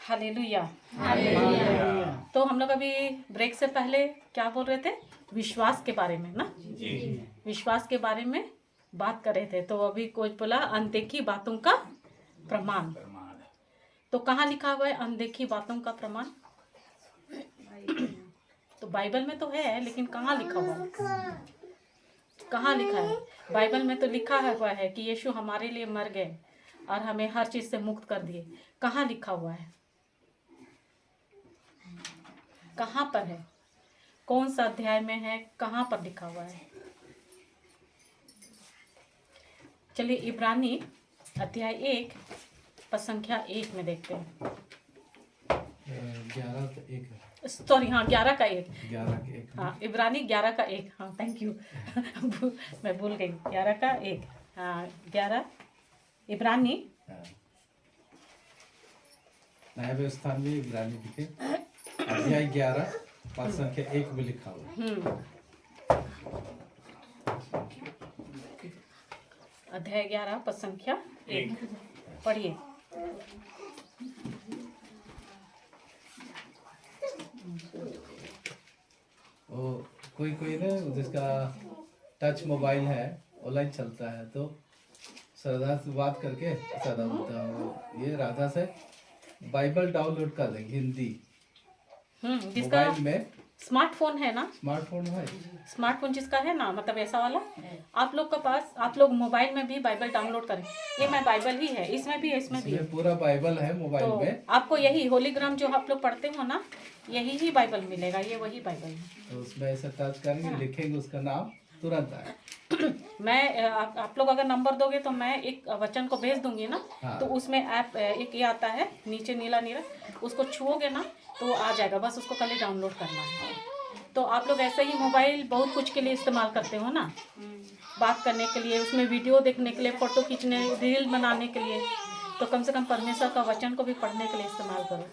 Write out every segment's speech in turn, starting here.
Hallelujah. Hallelujah. तो हम लोग अभी ब्रेक से पहले क्या बोल रहे थे? विश्वास के बारे में ना, विश्वास के बारे में बात कर रहे थे। तो अभी कोई बोला अनदेखी बातों का प्रमाण। तो कहाँ लिखा हुआ है अनदेखी बातों का प्रमाण? तो बाइबल में तो है, लेकिन कहाँ लिखा हुआ है? कहाँ लिखा है? बाइबल में तो लिखा हुआ है कि यीशु हमारे लिए मर गए और हमें हर चीज से मुक्त कर दिए। कहाँ लिखा हुआ है? कहाँ पर है? कौन सा अध्याय में है? कहाँ पर लिखा हुआ है? चलिए इब्रानी अध्याय 1 पद संख्या 1 में देखते हैं। 11 सॉरी, हाँ 11 का 1। 11 के 1। हाँ इब्रानी 11 का 1। हाँ थैंक यू मैं भूल गई। 11 का 1। हाँ 11 इब्रानी। नया व्यवस्था में इब्रानी लिखे अध्याय 11 पद संख्या 1 में लिखा हुआ। अध्याय 11 पद संख्या 1 पढ़िए। कोई कोई ना जिसका टच मोबाइल है, ऑनलाइन चलता है, तो श्रद्धा से बात करके श्रद्धा बोलता हूँ ये राधा से बाइबल डाउनलोड कर देंगे हिंदी। जिसका मोबाइल में स्मार्टफोन है ना, स्मार्टफोन है, स्मार्टफोन जिसका है ना, मतलब ऐसा वाला आप लोग के पास, आप लोग मोबाइल में भी बाइबल डाउनलोड करें। ये मैं बाइबल ही है, इसमें भी है, इसमें भी है। पूरा बाइबल है मोबाइल तो में। आपको यही होलीग्राम जो आप लोग पढ़ते हो ना, यही ही बाइबल मिलेगा। ये वही बाइबल है। तो उसमें ऐसा टच करेंगे, लिखेंगे उसका नाम, तुरंत आए। मैं आप लोग अगर नंबर दोगे तो मैं एक वचन को भेज दूंगी ना। हाँ। तो उसमें ऐप एक ये आता है नीचे नीला नीला, उसको छुओगे ना तो आ जाएगा। बस उसको खाली डाउनलोड करना है। तो आप लोग ऐसे ही मोबाइल बहुत कुछ के लिए इस्तेमाल करते हो ना, बात करने के लिए, उसमें वीडियो देखने के लिए, फोटो खींचने, रील बनाने के लिए। तो कम से कम परमेश्वर का वचन को भी पढ़ने के लिए इस्तेमाल करो।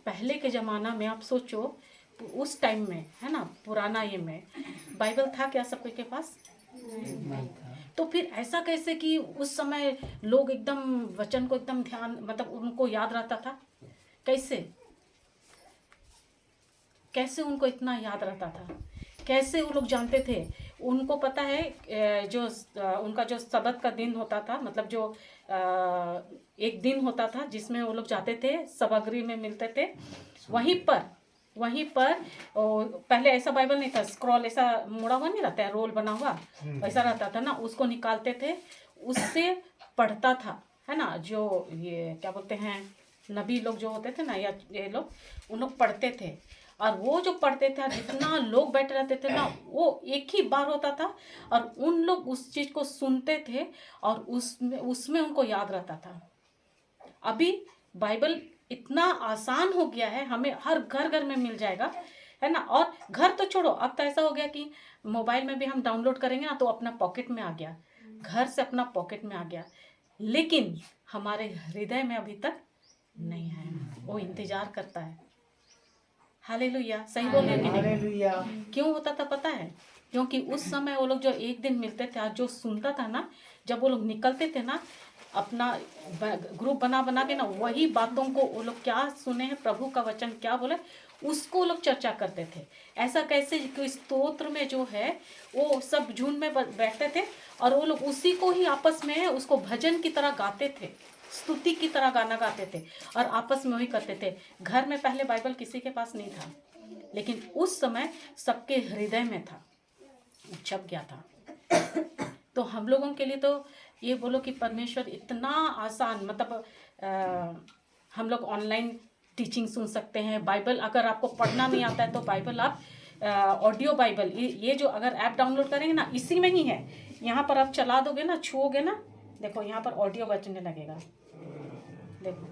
पहले के ज़माना में आप सोचो, उस टाइम में है ना, पुराना ये में बाइबल था क्या सबके के पास? नहीं था। तो फिर ऐसा कैसे कि उस समय लोग एकदम वचन को एकदम ध्यान, मतलब उनको याद रहता था? कैसे उनको इतना याद रहता था? कैसे वो लोग जानते थे? उनको पता है जो उनका जो सबत का दिन होता था, मतलब जो एक दिन होता था जिसमें वो लोग जाते थे, सभागृह में मिलते थे। वहीं पर पहले ऐसा बाइबल नहीं था, स्क्रॉल ऐसा मुड़ा हुआ नहीं रहता है, रोल बना हुआ ऐसा रहता था ना, उसको निकालते थे, उससे पढ़ता था, है ना। जो ये क्या बोलते हैं, नबी लोग जो होते थे ना, या ये लोग, उन लोग पढ़ते थे। और वो जो पढ़ते थे, जितना लोग बैठे रहते थे ना, वो एक ही बार होता था और उन लोग उस चीज़ को सुनते थे और उसमें उनको याद रहता था। अभी बाइबल इतना आसान हो गया है, हमें हर घर घर में मिल जाएगा, है ना। और घर तो छोड़ो, अब तो ऐसा हो गया कि मोबाइल में भी हम डाउनलोड करेंगे ना तो अपना पॉकेट में आ गया, घर से अपना पॉकेट में आ गया। लेकिन हमारे हृदय में अभी तक नहीं है, वो इंतजार करता है। हालेलुया, सही बोल रहे नहीं? क्यों होता था पता है? क्योंकि उस समय वो लोग जो एक दिन मिलते थे, जो सुनता था ना, जब वो लोग निकलते थे ना, अपना ग्रुप बना के ना, वही बातों को वो लोग क्या सुने हैं, प्रभु का वचन क्या बोले, उसको लोग चर्चा करते थे। ऐसा कैसे कि स्तोत्र में जो है वो सब झुंड में बैठते थे और वो लोग उसी को ही आपस में उसको भजन की तरह गाते थे, स्तुति की तरह गाना गाते थे और आपस में वही करते थे। घर में पहले बाइबल किसी के पास नहीं था, लेकिन उस समय सबके हृदय में था, छप गया था। तो हम लोगों के लिए तो ये बोलो कि परमेश्वर इतना आसान, मतलब हम लोग ऑनलाइन टीचिंग सुन सकते हैं। बाइबल अगर आपको पढ़ना नहीं आता है तो बाइबल आप ऑडियो बाइबल, ये जो अगर ऐप डाउनलोड करेंगे ना, इसी में ही है। यहाँ पर आप चला दोगे ना, छुओगे ना, देखो यहाँ पर ऑडियो बजने लगेगा, देखो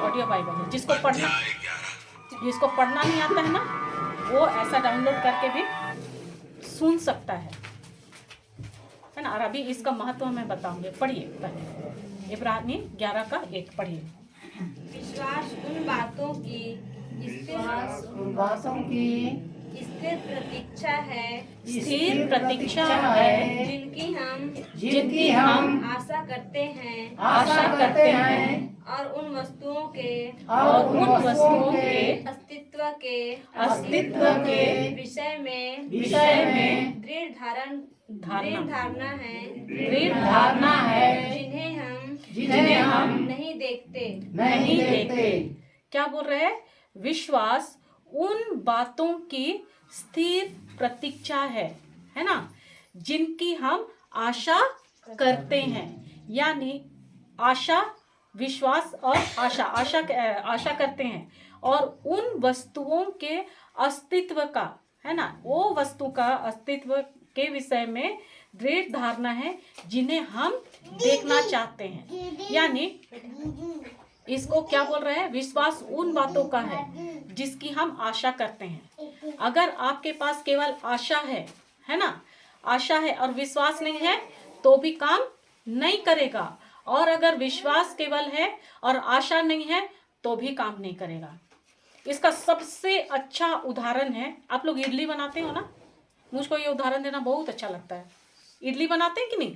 ऑडियो बाइबल है। जिसको पढ़ना नहीं आता है ना, वो ऐसा डाउनलोड करके भी सुन सकता है ना। और अभी इसका महत्व मैं बताऊंगी। पढ़िए पहले इब्रानी 11 का 1 पढ़िए। विश्वास उन बातों की स्थिर प्रतीक्षा है स्थिर प्रतीक्षा है जिनकी हम आशा करते हैं और उन वस्तुओं के अस्तित्व के विषय में दृढ़ धारणा है जिन्हें हम नहीं देखते। क्या बोल रहे हैं? विश्वास उन बातों की स्थिर प्रतीक्षा है ना, जिनकी हम आशा करते हैं। यानी आशा, विश्वास और आशा करते हैं और उन वस्तुओं के अस्तित्व का, है ना, वो वस्तु का अस्तित्व के विषय में दृढ़ धारणा है जिन्हें हम देखना चाहते हैं। यानी इसको क्या बोल रहे हैं? विश्वास उन बातों का है जिसकी हम आशा करते हैं। अगर आपके पास केवल आशा है ना, आशा है और विश्वास नहीं है तो भी काम नहीं करेगा, और अगर विश्वास केवल है और आशा नहीं है तो भी काम नहीं करेगा। इसका सबसे अच्छा उदाहरण है, आप लोग इडली बनाते हो ना, मुझको ये उदाहरण देना बहुत अच्छा लगता है। इडली बनाते हैं कि नहीं?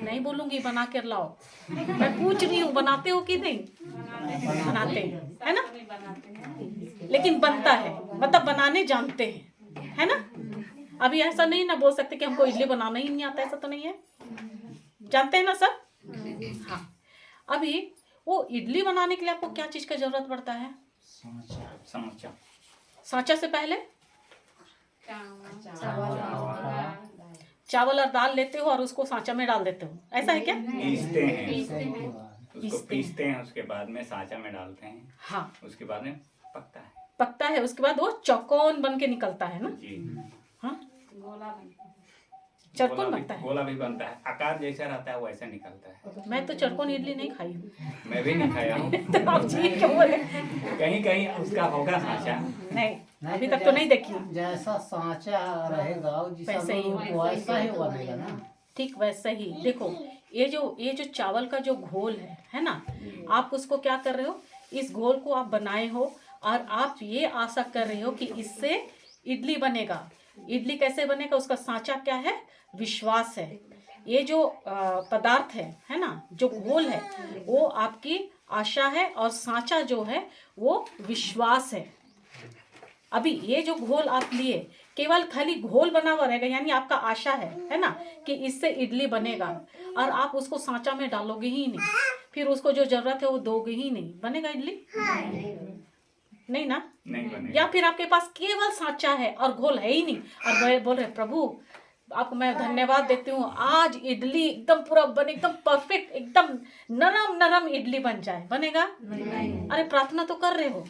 नहीं बोलूंगी बना कर लाओ, मैं पूछ रही हूँ बनाते हो कि नहीं? बनाते हैं, है ना, लेकिन बनता है, मतलब बनाने जानते हैं, है ना। अभी ऐसा नहीं ना बोल सकते कि हमको इडली बनाना ही नहीं आता, ऐसा तो नहीं है, जानते हैं ना सब। हाँ, अभी वो इडली बनाने के लिए आपको क्या चीज का जरूरत पड़ता है? सांचा से पहले चावल और दाल लेते हो और उसको सांचा में डाल देते हो, ऐसा है क्या? पीसते हैं उसके बाद में सांचा में डालते हैं। हाँ, उसके बाद में पकता है, उसके बाद वो चौकोन बन के निकलता है ना। जी। हाँ, चरकोन बनता है, गोला भी बनता है, आकार जैसा रहता है वैसा निकलता है। मैं तो चरकोन इडली नहीं खाई हूँ। मैं भी नहीं खाया हूँ। तो आप जी क्यों बोले? कहीं कहीं उसका होगा सांचा। नहीं, अभी तक तो नहीं देखी। जैसा सांचा रहेगा वैसे ही वैसा ही बनेगा ना। ठीक वैसे ही। देखो ये जो चावल का जो घोल है ना, आप उसको क्या कर रहे हो? इस घोल को आप बनाए हो और आप ये आशा कर रहे हो कि इससे इडली बनेगा। इडली कैसे बनेगा? उसका सांचा क्या है? विश्वास है। ये जो पदार्थ है ना, जो घोल है, वो आपकी आशा है और सांचा जो है वो विश्वास है। अभी ये जो घोल आप लिए केवल खाली घोल बना हुआ रहेगा, यानी आपका आशा है ना, कि इससे इडली बनेगा, और आप उसको सांचा में डालोगे ही नहीं, फिर उसको जो जरूरत है वो दोगे ही नहीं, बनेगा इडली? नहीं ना। नहीं बनेगा। या फिर आपके पास केवल सांचा है और घोल है ही नहीं, और बोल रहे प्रभु आपको मैं धन्यवाद देती हूँ, आज इडली एकदम पूरा बने, एकदम परफेक्ट, एकदम नरम नरम इडली बन जाए, बनेगा? अरे प्रार्थना तो कर रहे हो,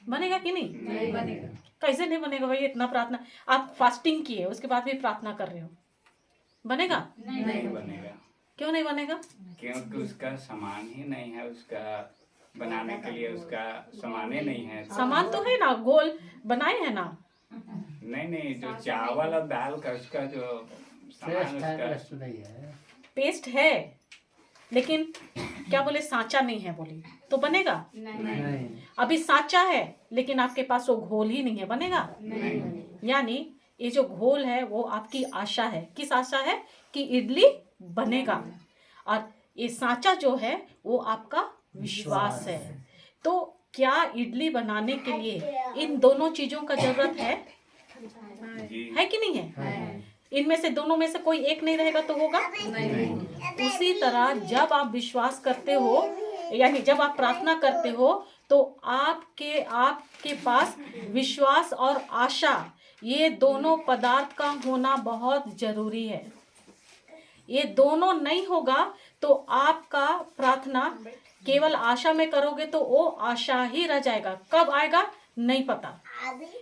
बनेगा कि नहीं? नहीं बनेगा। कैसे नहीं बनेगा भाई? इतना प्रार्थना, आप फास्टिंग किए उसके बाद भी प्रार्थना कर रहे हो, बनेगा? नहीं बनेगा। क्यों नहीं बनेगा? क्योंकि उसका सामान ही नहीं है, उसका बनाने के लिए उसका सामान ही नहीं है। सामान तो है ना, घोल बनाए है ना। नहीं, जो चावल और दाल का उसका जो सामान उसका नहीं है, पेस्ट है, लेकिन क्या बोले सांचा नहीं है, बोली तो बनेगा? नहीं। अभी सांचा है लेकिन आपके पास वो घोल ही नहीं है, बनेगा? यानी ये जो घोल है वो आपकी आशा है। किस आशा है? कि इडली बनेगा, और ये सांचा जो है वो आपका विश्वास है। तो क्या इडली बनाने के लिए इन दोनों चीजों का जरूरत है कि नहीं है? इनमें से दोनों में से कोई एक नहीं रहेगा तो होगा नहीं। उसी तरह जब आप विश्वास करते हो, यानी जब आप प्रार्थना करते हो, तो आपके पास विश्वास और आशा, ये दोनों पदार्थ का होना बहुत जरूरी है। ये दोनों नहीं होगा तो आपका प्रार्थना केवल आशा में करोगे तो वो आशा ही रह जाएगा, कब आएगा नहीं पता।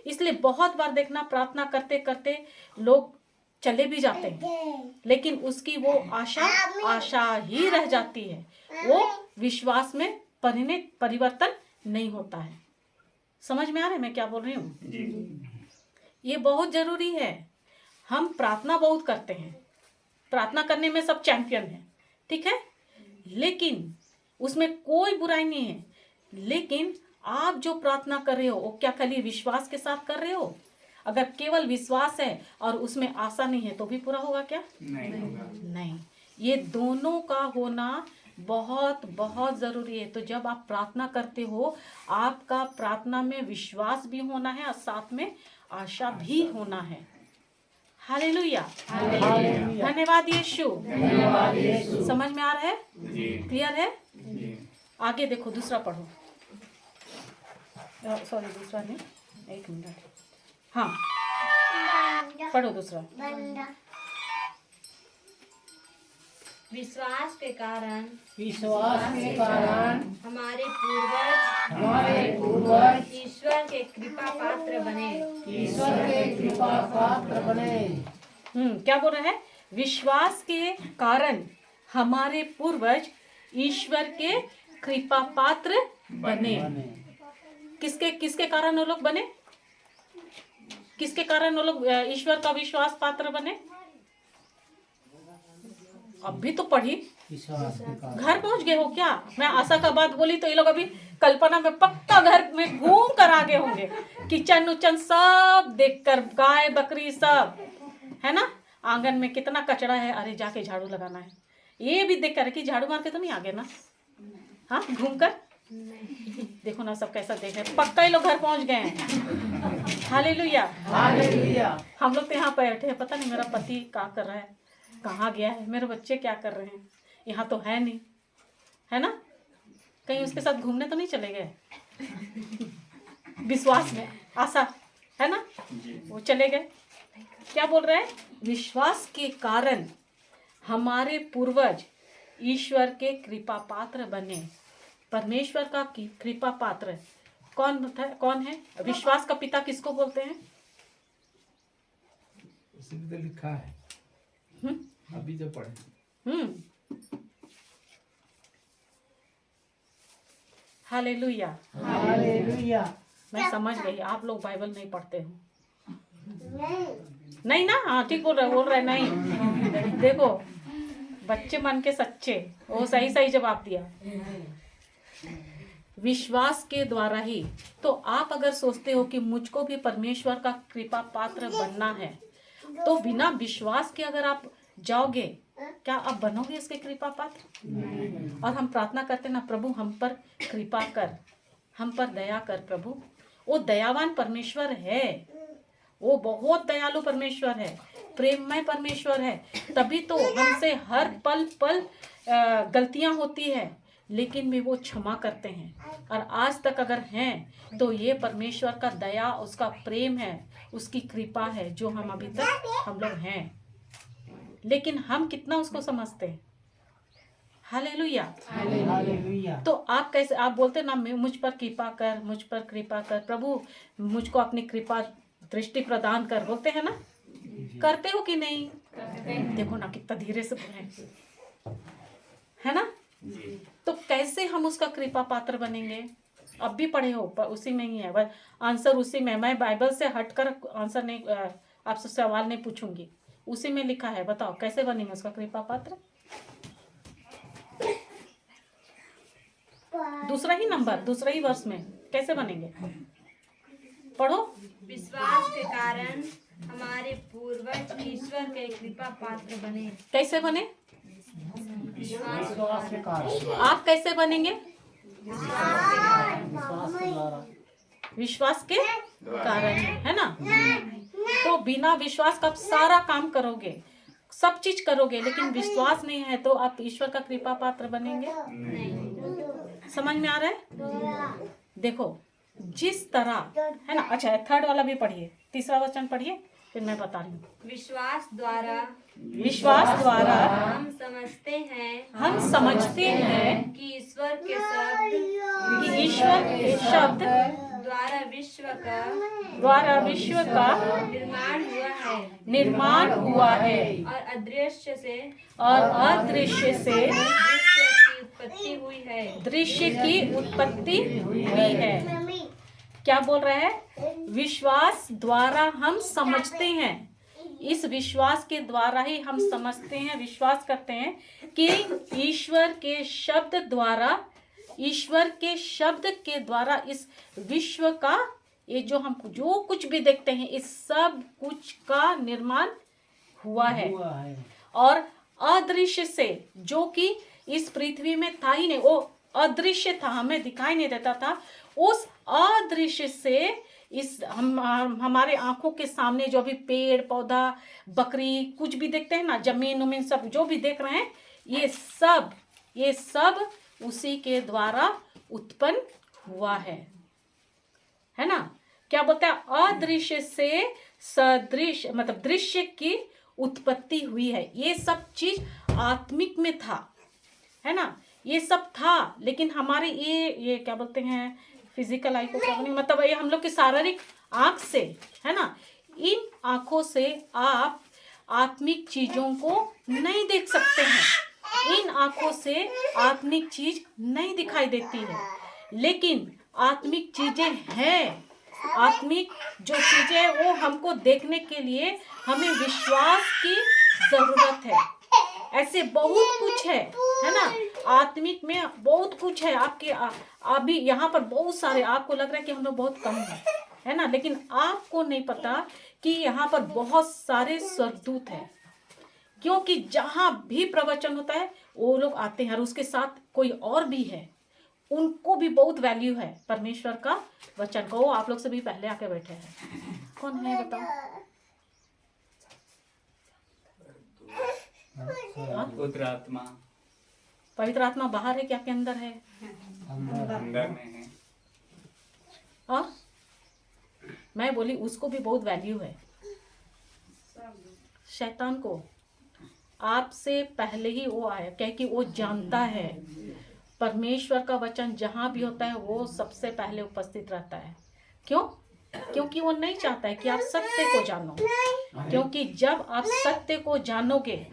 इसलिए बहुत बार देखना, प्रार्थना करते करते लोग चले भी जाते हैं, लेकिन उसकी वो आशा ही रह जाती है, वो विश्वास में परिवर्तन नहीं होता है। समझ में आ रहा है मैं क्या बोल रही हूँ? ये बहुत जरूरी है। हम प्रार्थना बहुत करते हैं, प्रार्थना करने में सब चैंपियन है, ठीक है, लेकिन उसमें कोई बुराई नहीं है। लेकिन आप जो प्रार्थना कर रहे हो वो क्या खाली विश्वास के साथ कर रहे हो? अगर केवल विश्वास है और उसमें आशा नहीं है तो भी पूरा होगा क्या? नहीं होगा। नहीं। ये दोनों का होना बहुत बहुत ज़रूरी है। तो जब आप प्रार्थना करते हो, आपका प्रार्थना में विश्वास भी होना है और साथ में आशा भी होना है। हालेलुया, धन्यवाद यीशु। समझ में आ रहा है? जी क्लियर है? जी। आगे देखो, दूसरा पढ़ो। सॉरी, दूसरा नहीं, एक मिनट। हाँ, पढ़ो दूसरा। विश्वास के कारण विश्वास के कारण हमारे पूर्वज ईश्वर के कृपा पात्र बने। ईश्वर के कृपा पात्र बने। क्या बोल रहा है? विश्वास के कारण हमारे पूर्वज ईश्वर के कृपा पात्र बने। किसके किसके कारण वो लोग बने? किसके कारण वो लोग ईश्वर का विश्वास पात्र बने? अभी तो पढ़ी। विश्वास के कारण। घर पहुंच गए हो क्या? मैं आशा का बात बोली तो ये लोग अभी कल्पना में पक्का घर में घूम कर आगे होंगे। किचन उचन सब देखकर, गाय बकरी सब, है ना? आंगन में कितना कचरा है, अरे जाके झाड़ू लगाना है। ये भी देख कर कि झाड़ू मार के तो नहीं आगे ना? हाँ, घूम कर देखो ना सब कैसा देख रहे हैं। पक्का ये लोग घर पहुंच गए हैं। Hallelujah, hallelujah. हम लोग तो यहाँ बैठे हैं, पता नहीं मेरा पति क्या कर रहा है, कहाँ गया है, मेरे बच्चे क्या कर रहे हैं, यहाँ तो है नहीं, है ना? कहीं उसके साथ घूमने तो नहीं चले गए? विश्वास में आशा है ना, वो चले गए। क्या बोल रहे हैं? विश्वास के कारण हमारे पूर्वज ईश्वर के कृपा पात्र बने। परमेश्वर का कृपा पात्र कौन है? विश्वास का पिता किसको बोलते हैं? उसमें तो लिखा है, अभी जो पढ़े। Hallelujah, hallelujah. मैं समझ गई, आप लोग बाइबल नहीं पढ़ते हो। नहीं ना? हाँ ठीक बोल रहे नहीं। देखो, बच्चे मन के सच्चे, वो सही सही जवाब दिया। विश्वास के द्वारा ही। तो आप अगर सोचते हो कि मुझको भी परमेश्वर का कृपा पात्र बनना है, तो बिना विश्वास के अगर आप जाओगे, क्या आप बनोगे इसके कृपा पात्र? और हम प्रार्थना करते ना, प्रभु हम पर कृपा कर, हम पर दया कर प्रभु। वो दयावान परमेश्वर है, वो बहुत दयालु परमेश्वर है, प्रेममय परमेश्वर है। तभी तो हमसे हर पल पल गलतियां होती है, लेकिन भी वो क्षमा करते हैं। और आज तक अगर हैं तो ये परमेश्वर का दया, उसका प्रेम है, उसकी कृपा है, जो हम अभी तक हम लोग हैं। लेकिन हम कितना उसको समझते हैं? Hallelujah, hallelujah. तो आप कैसे, आप बोलते ना मुझ पर कृपा कर, मुझ पर कृपा कर प्रभु, मुझको अपनी कृपा दृष्टि प्रदान कर, बोलते हैं ना? करते हो कि नहीं? देखो ना कितना धीरे से बोले, है ना? तो कैसे हम उसका कृपा पात्र बनेंगे? अब भी पढ़े हो, उसी में ही है आंसर, उसी में। मैं बाइबल से हटकर आंसर नहीं, आपसे सवाल नहीं पूछूंगी, उसी में लिखा है। बताओ कैसे बनेंगे उसका कृपा पात्र? दूसरा ही नंबर, दूसरा ही वर्ष में कैसे बनेंगे? पढ़ो। विश्वास के कारण हमारे पूर्वज ईश्वर के कृपा पात्र बने। कैसे बने? विश्वास के कारण। आप कैसे बनेंगे? विश्वास के द्वारा। विश्वास के कारण, है ना? तो बिना विश्वास का आप सारा काम करोगे, सब चीज करोगे, लेकिन विश्वास नहीं है तो आप ईश्वर का कृपा पात्र बनेंगे? समझ में आ रहा है? देखो जिस तरह, है ना? अच्छा, थर्ड वाला भी पढ़िए, तीसरा वचन पढ़िए, फिर मैं बता रही हूँ। विश्वास द्वारा हम समझते हैं कि ईश्वर के शब्द द्वारा विश्व का निर्माण हुआ है और अदृश्य से दृश्य की उत्पत्ति हुई है। क्या बोल रहा है? विश्वास द्वारा हम समझते हैं, इस विश्वास के द्वारा ही हम समझते हैं, विश्वास करते हैं कि ईश्वर के शब्द के द्वारा इस विश्व का ये जो हम जो कुछ भी देखते हैं इस सब कुछ का निर्माण हुआ है। हुआ है। और अदृश्य से, जो कि इस पृथ्वी में था ही नहीं, वो अदृश्य था, हमें दिखाई नहीं देता था, उस अदृश्य से इस हमारे आंखों के सामने जो भी पेड़ पौधा बकरी कुछ भी देखते हैं ना, जमीन उमीन सब जो भी देख रहे हैं, ये सब उसी के द्वारा उत्पन्न हुआ है ना। क्या बोलता है, अदृश्य से सदृश मतलब दृश्य की उत्पत्ति हुई है। ये सब चीज आत्मिक में था, है ना, ये सब था, लेकिन हमारे ये क्या बोलते हैं, फिजिकल आई को क्या बोलेंगे, मतलब ये हम लोग की शारीरिक आंख से, है ना, इन आंखों से आप आत्मिक चीजों को नहीं देख सकते हैं। इन आंखों से आत्मिक चीज नहीं दिखाई देती है, लेकिन आत्मिक चीजें हैं। आत्मिक जो चीजें हैं वो हमको देखने के लिए हमें विश्वास की जरूरत है। ऐसे बहुत कुछ है ना, आत्मिक में बहुत कुछ है। आपके अभी यहाँ पर बहुत सारे, आपको लग रहा है कि हम लोग बहुत कम है ना, लेकिन आपको नहीं पता कि यहाँ पर बहुत सारे स्वर्गदूत हैं, क्योंकि जहाँ भी प्रवचन होता है वो लोग आते हैं, और उसके साथ कोई और भी है, उनको भी बहुत वैल्यू है परमेश्वर का वचन का। वो आप लोग से भी पहले आके बैठे हैं, कौन है बताओ? पुत्र आत्मा पवित्र आत्मा बाहर है कि आपके अंदर है? अंदर में है। और मैं बोली उसको भी बहुत वैल्यू है। शैतान को आपसे पहले ही वो आया, क्योंकि वो जानता है परमेश्वर का वचन जहाँ भी होता है वो सबसे पहले उपस्थित रहता है। क्यों? क्योंकि वो नहीं चाहता है कि आप सत्य को जानो, क्योंकि जब आप सत्य को जानोगे,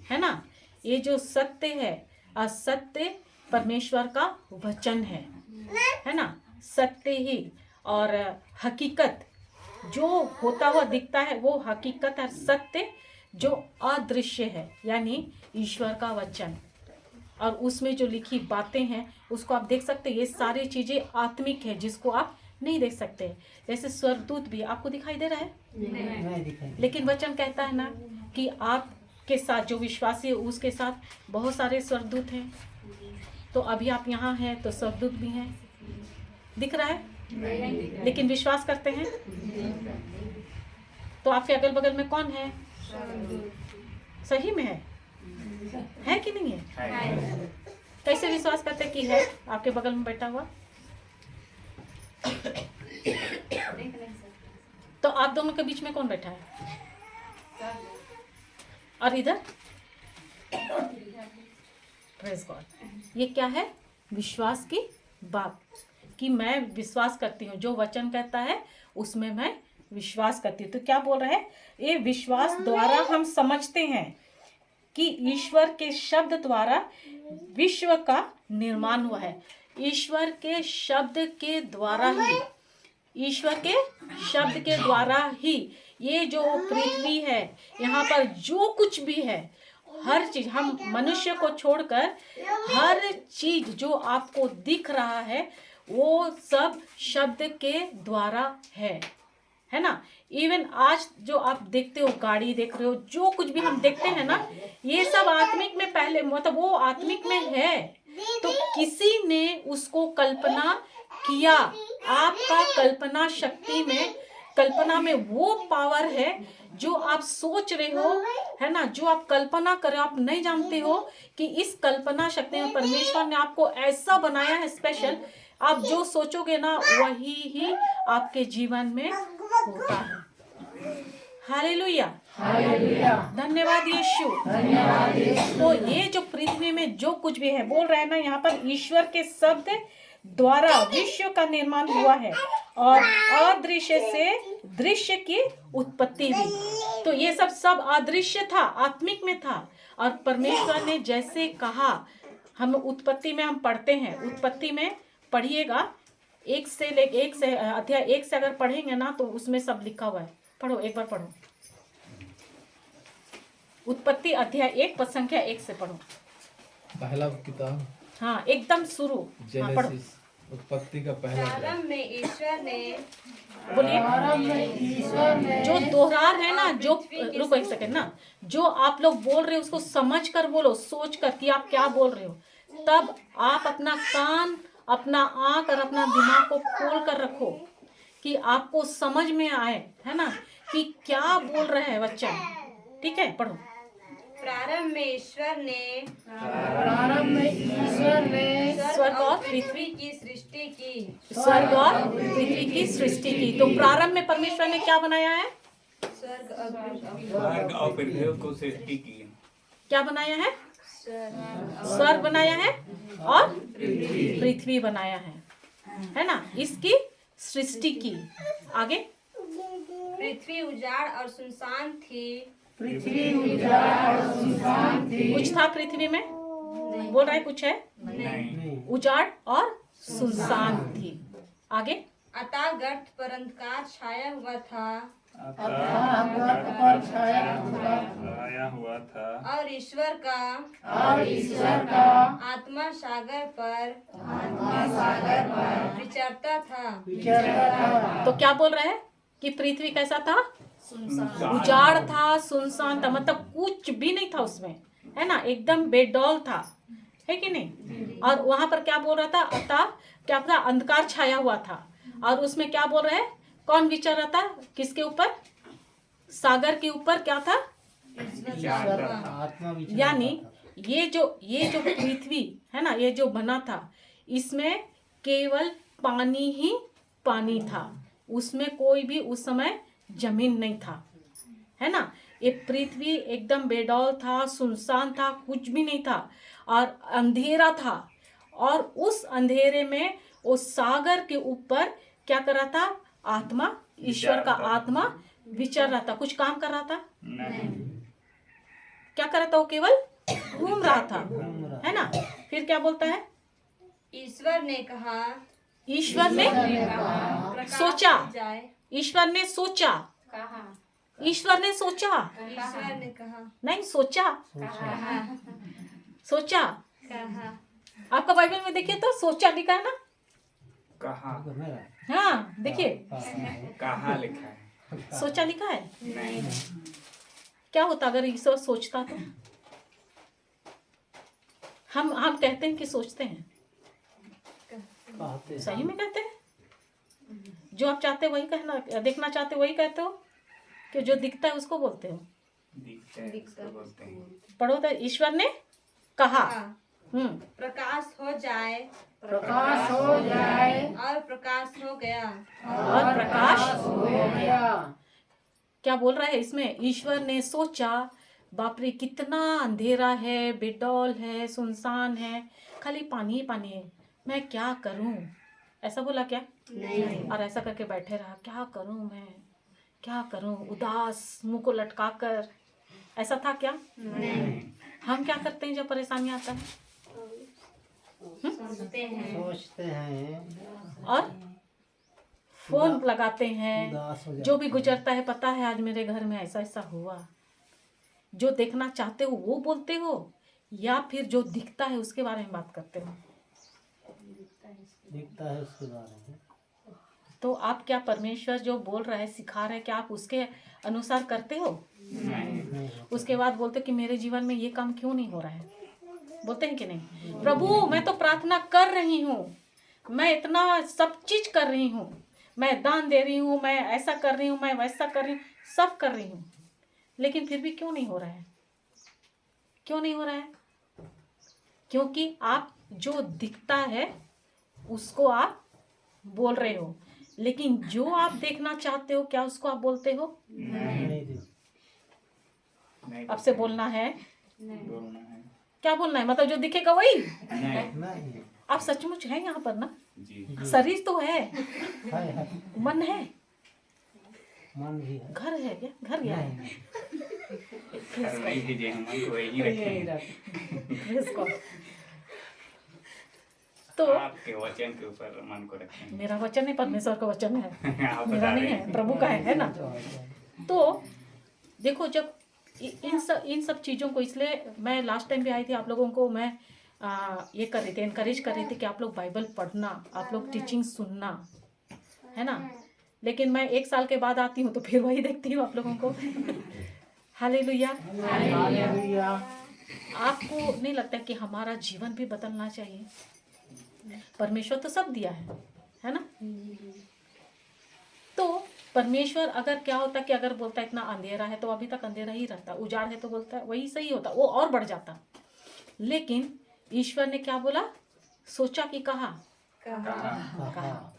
है ना, ये जो सत्य है, असत्य परमेश्वर का वचन है ना, सत्य ही और हकीकत जो होता हुआ दिखता है वो हकीकत है, सत्य जो अदृश्य है यानी ईश्वर का वचन, और उसमें जो लिखी बातें हैं उसको आप देख सकते हैं। ये सारी चीजें आत्मिक है जिसको आप नहीं देख सकते। जैसे स्वर्गदूत भी आपको दिखाई दे रहा है, नहीं दिखाई। लेकिन वचन कहता है ना कि आपके साथ जो विश्वासी है उसके साथ बहुत सारे स्वर्गदूत हैं। तो अभी आप यहाँ हैं तो स्वर्गदूत भी हैं, दिख रहा है, लेकिन विश्वास करते हैं। तो आपके अगल बगल में कौन है? सही में है कि नहीं है? कैसे विश्वास करते कि है आपके बगल में बैठा हुआ? तो आप दोनों के बीच में कौन बैठा है? और इधर प्रेज गॉड। ये क्या है? विश्वास की बात, कि मैं विश्वास करती हूँ, जो वचन कहता है उसमें मैं विश्वास करती हूँ। तो क्या बोल रहे हैं? ये विश्वास द्वारा हम समझते हैं कि ईश्वर के शब्द द्वारा विश्व का निर्माण हुआ है। ईश्वर के शब्द के द्वारा ही, ईश्वर के शब्द के द्वारा ही ये जो पृथ्वी है, यहाँ पर जो कुछ भी है, हर चीज, हम मनुष्य को छोड़कर हर चीज जो आपको दिख रहा है वो सब शब्द के द्वारा है ना। इवन आज जो आप देखते हो, गाड़ी देख रहे हो, जो कुछ भी हम देखते हैं ना, ये सब आत्मिक में पहले, मतलब वो आत्मिक में है, तो किसी ने उसको कल्पना किया। आपका कल्पना शक्ति में, कल्पना में वो पावर है जो आप सोच रहे हो, है ना, जो आप कल्पना कर रहे हो। आप नहीं जानते हो कि इस कल्पना शक्ति में परमेश्वर ने आपको ऐसा बनाया है स्पेशल। आप जो सोचोगे ना वही ही आपके जीवन में होता है। हालेलुया, धन्यवाद यीशु। तो ये जो पृथ्वी में जो कुछ भी है, बोल रहा है ना यहाँ पर, ईश्वर के शब्द द्वारा विश्व का निर्माण हुआ है और अदृश्य से दृश्य की उत्पत्ति हुई। तो ये सब अदृश्य था, आत्मिक में था, और परमेश्वर ने जैसे कहा, हम उत्पत्ति में हम पढ़ते हैं, उत्पत्ति में पढ़िएगा, एक से अध्याय 1 से अगर पढ़ेंगे ना तो उसमें सब लिखा हुआ है। पढ़ो, एक बार पढ़ो, उत्पत्ति अध्याय 1 पद संख्या 1 से पढ़ो। पहला किताब, हाँ एकदम शुरू। हाँ, पढ़ो। जेनेसिस उत्पत्ति का पहला अध्याय। प्रारंभ में ईश्वर ने बोलिए। प्रारंभ में ईश्वर ने जो दोहरार है ना, जो रुको एक सेकंड ना, जो आप लोग बोल रहे हो उसको समझ कर बोलो, सोच कर कि आप क्या बोल रहे हो, तब आप अपना कान, अपना आंख और अपना दिमाग को खोल कर रखो कि आपको समझ में आए, है ना, कि क्या बोल रहे हैं बच्चा। ठीक है, पढ़ो। प्रारंभ में ईश्वर ने स्वर्ग और पृथ्वी की सृष्टि की। स्वर्ग और पृथ्वी की सृष्टि की। तो प्रारंभ में परमेश्वर ने क्या बनाया है? स्वर्ग और पृथ्वी। स्वर्ग और पृथ्वी को सृष्टि की। क्या बनाया है? स्वर्ग स्वर्ग बनाया है और पृथ्वी बनाया है ना, इसकी सृष्टि की। आगे। पृथ्वी उजाड़ और सुनसान थी। कुछ था पृथ्वी में? बोल रहा है कुछ है? नहीं। उजाड़ और सुनसान थी। आगे। अतः गर्त पर अंधकार छाया हुआ था आया हुआ था और ईश्वर का आत्मा सागर पर विचरता था। तो क्या बोल रहा है कि पृथ्वी कैसा था? उजाड़ था, सुनसान था, मतलब कुछ भी नहीं था उसमें, है ना, एकदम बेडौल था, है कि नहीं। और वहां पर क्या बोल रहा था? अतः क्या था? अंधकार छाया हुआ था। और उसमें क्या बोल रहे हैं? कौन विचर रहा था? किसके ऊपर? सागर के ऊपर क्या था? आत्मा विचरण यानी था। ये जो पृथ्वी है ना, ये जो बना था, इसमें केवल पानी ही पानी था, उसमें कोई भी उस समय जमीन नहीं था, है ना। ये पृथ्वी एकदम बेडौल था, सुनसान था, कुछ भी नहीं था और अंधेरा था। और उस अंधेरे में वो सागर के ऊपर क्या कर रहा था? आत्मा, ईश्वर का आत्मा विचर रहा था, कुछ काम कर रहा था? नहीं। क्या कर रहा था? वो केवल घूम रहा था, है ना। फिर क्या बोलता है? ईश्वर ने कहा ईश्वर ने प्रकाश सोचा। जाए। ईश्वर ने सोचा। ईश्वर ने सोचा, ईश्वर ने कहा नहीं सोचा, सोचा। कहा आपका बाइबल में देखिए तो सोचा लिखा है ना। कहाँ हाँ देखिए, कहाँ लिखा है? सोचा लिखा है। नहीं। क्या होता अगर ईश्वर सोचता तो? हम कहते हैं कि सोचते हैं, कहते हैं। सही में कहते हैं। जो आप चाहते हो वही कहना, देखना चाहते हो वही कहते हो, कि जो दिखता है उसको बोलते हो। दिखता है उसको बोलते हैं। पढ़ो तो। ईश्वर ने कहा, प्रकाश हो जाए प्रकाश हो जाए और प्रकाश हो गया। और प्रकाश हो गया। क्या बोल रहा है इसमें? ईश्वर ने सोचा, बाप रे कितना अंधेरा है, बेडौल है, सुनसान है, खाली पानी ही पानी है, मैं क्या करूं? ऐसा बोला क्या? नहीं। और ऐसा करके बैठे रहा, क्या करूं मैं, क्या करूं, उदास मुंह को लटका कर। ऐसा था क्या? नहीं। हम क्या करते हैं जब परेशानी आता है? सोचते हैं और फोन लगाते हैं, उदास हो जो भी गुजरता है, पता है आज मेरे घर में ऐसा ऐसा हुआ। जो देखना चाहते हो वो बोलते हो, या फिर जो दिखता है उसके बारे में बात करते हो? दिखता है उसके बारे में। तो आप क्या परमेश्वर जो बोल रहा है, सिखा रहा है, क्या आप उसके अनुसार करते हो? नहीं उसके बाद बोलते हो कि मेरे जीवन में ये काम क्यों नहीं हो रहा है? बोलते हैं कि नहीं? प्रभु मैं तो प्रार्थना कर रही हूँ, मैं इतना सब चीज कर रही हूँ, मैं दान दे रही हूँ, मैं ऐसा कर रही हूँ, मैं वैसा कर रही हूँ, सब कर रही हूँ, लेकिन फिर भी क्यों नहीं हो रहा है? क्यों नहीं हो रहा है? क्योंकि आप जो दिखता है उसको आप बोल रहे हो, लेकिन जो आप देखना चाहते हो क्या उसको आप बोलते हो? नहीं आपसे बोलना है, बोलना है। क्या बोलना है? मतलब जो दिखेगा वही। नहीं आप सचमुच हैं यहाँ पर ना? जी। शरीर तो है, है मन है, मन भी है। घर है क्या? घर गया है? घर नहीं भेजे हम, मन को वही रखें। Praise God। तो आपके वचन के ऊपर मन को रखें। मेरा वचन है, परमेश्वर का वचन है, आप मेरा बता नहीं रहे है, हैं। प्रभु का है ना। तो देखो, जब इन सब चीज़ों को, इसलिए मैं लास्ट टाइम भी आई थी, आप लोगों को मैं ये कर रही थी, इनकरेज कर रही थी कि आप लोग बाइबल पढ़ना, आप लोग टीचिंग सुनना, है ना। लेकिन मैं 1 साल के बाद आती हूँ तो फिर वही देखती हूँ आप लोगों को। हालेलुया। हालेलुया। आपको नहीं लगता कि हमारा जीवन भी बदलना चाहिए? परमेश्वर तो सब दिया है ना। तो परमेश्वर अगर क्या होता कि अगर बोलता इतना अंधेरा है तो अभी तक अंधेरा ही रहता, उजाड़ है तो बोलता वही सही होता, वो और बढ़ जाता। लेकिन ईश्वर ने क्या बोला? सोचा कि कहा? कहा।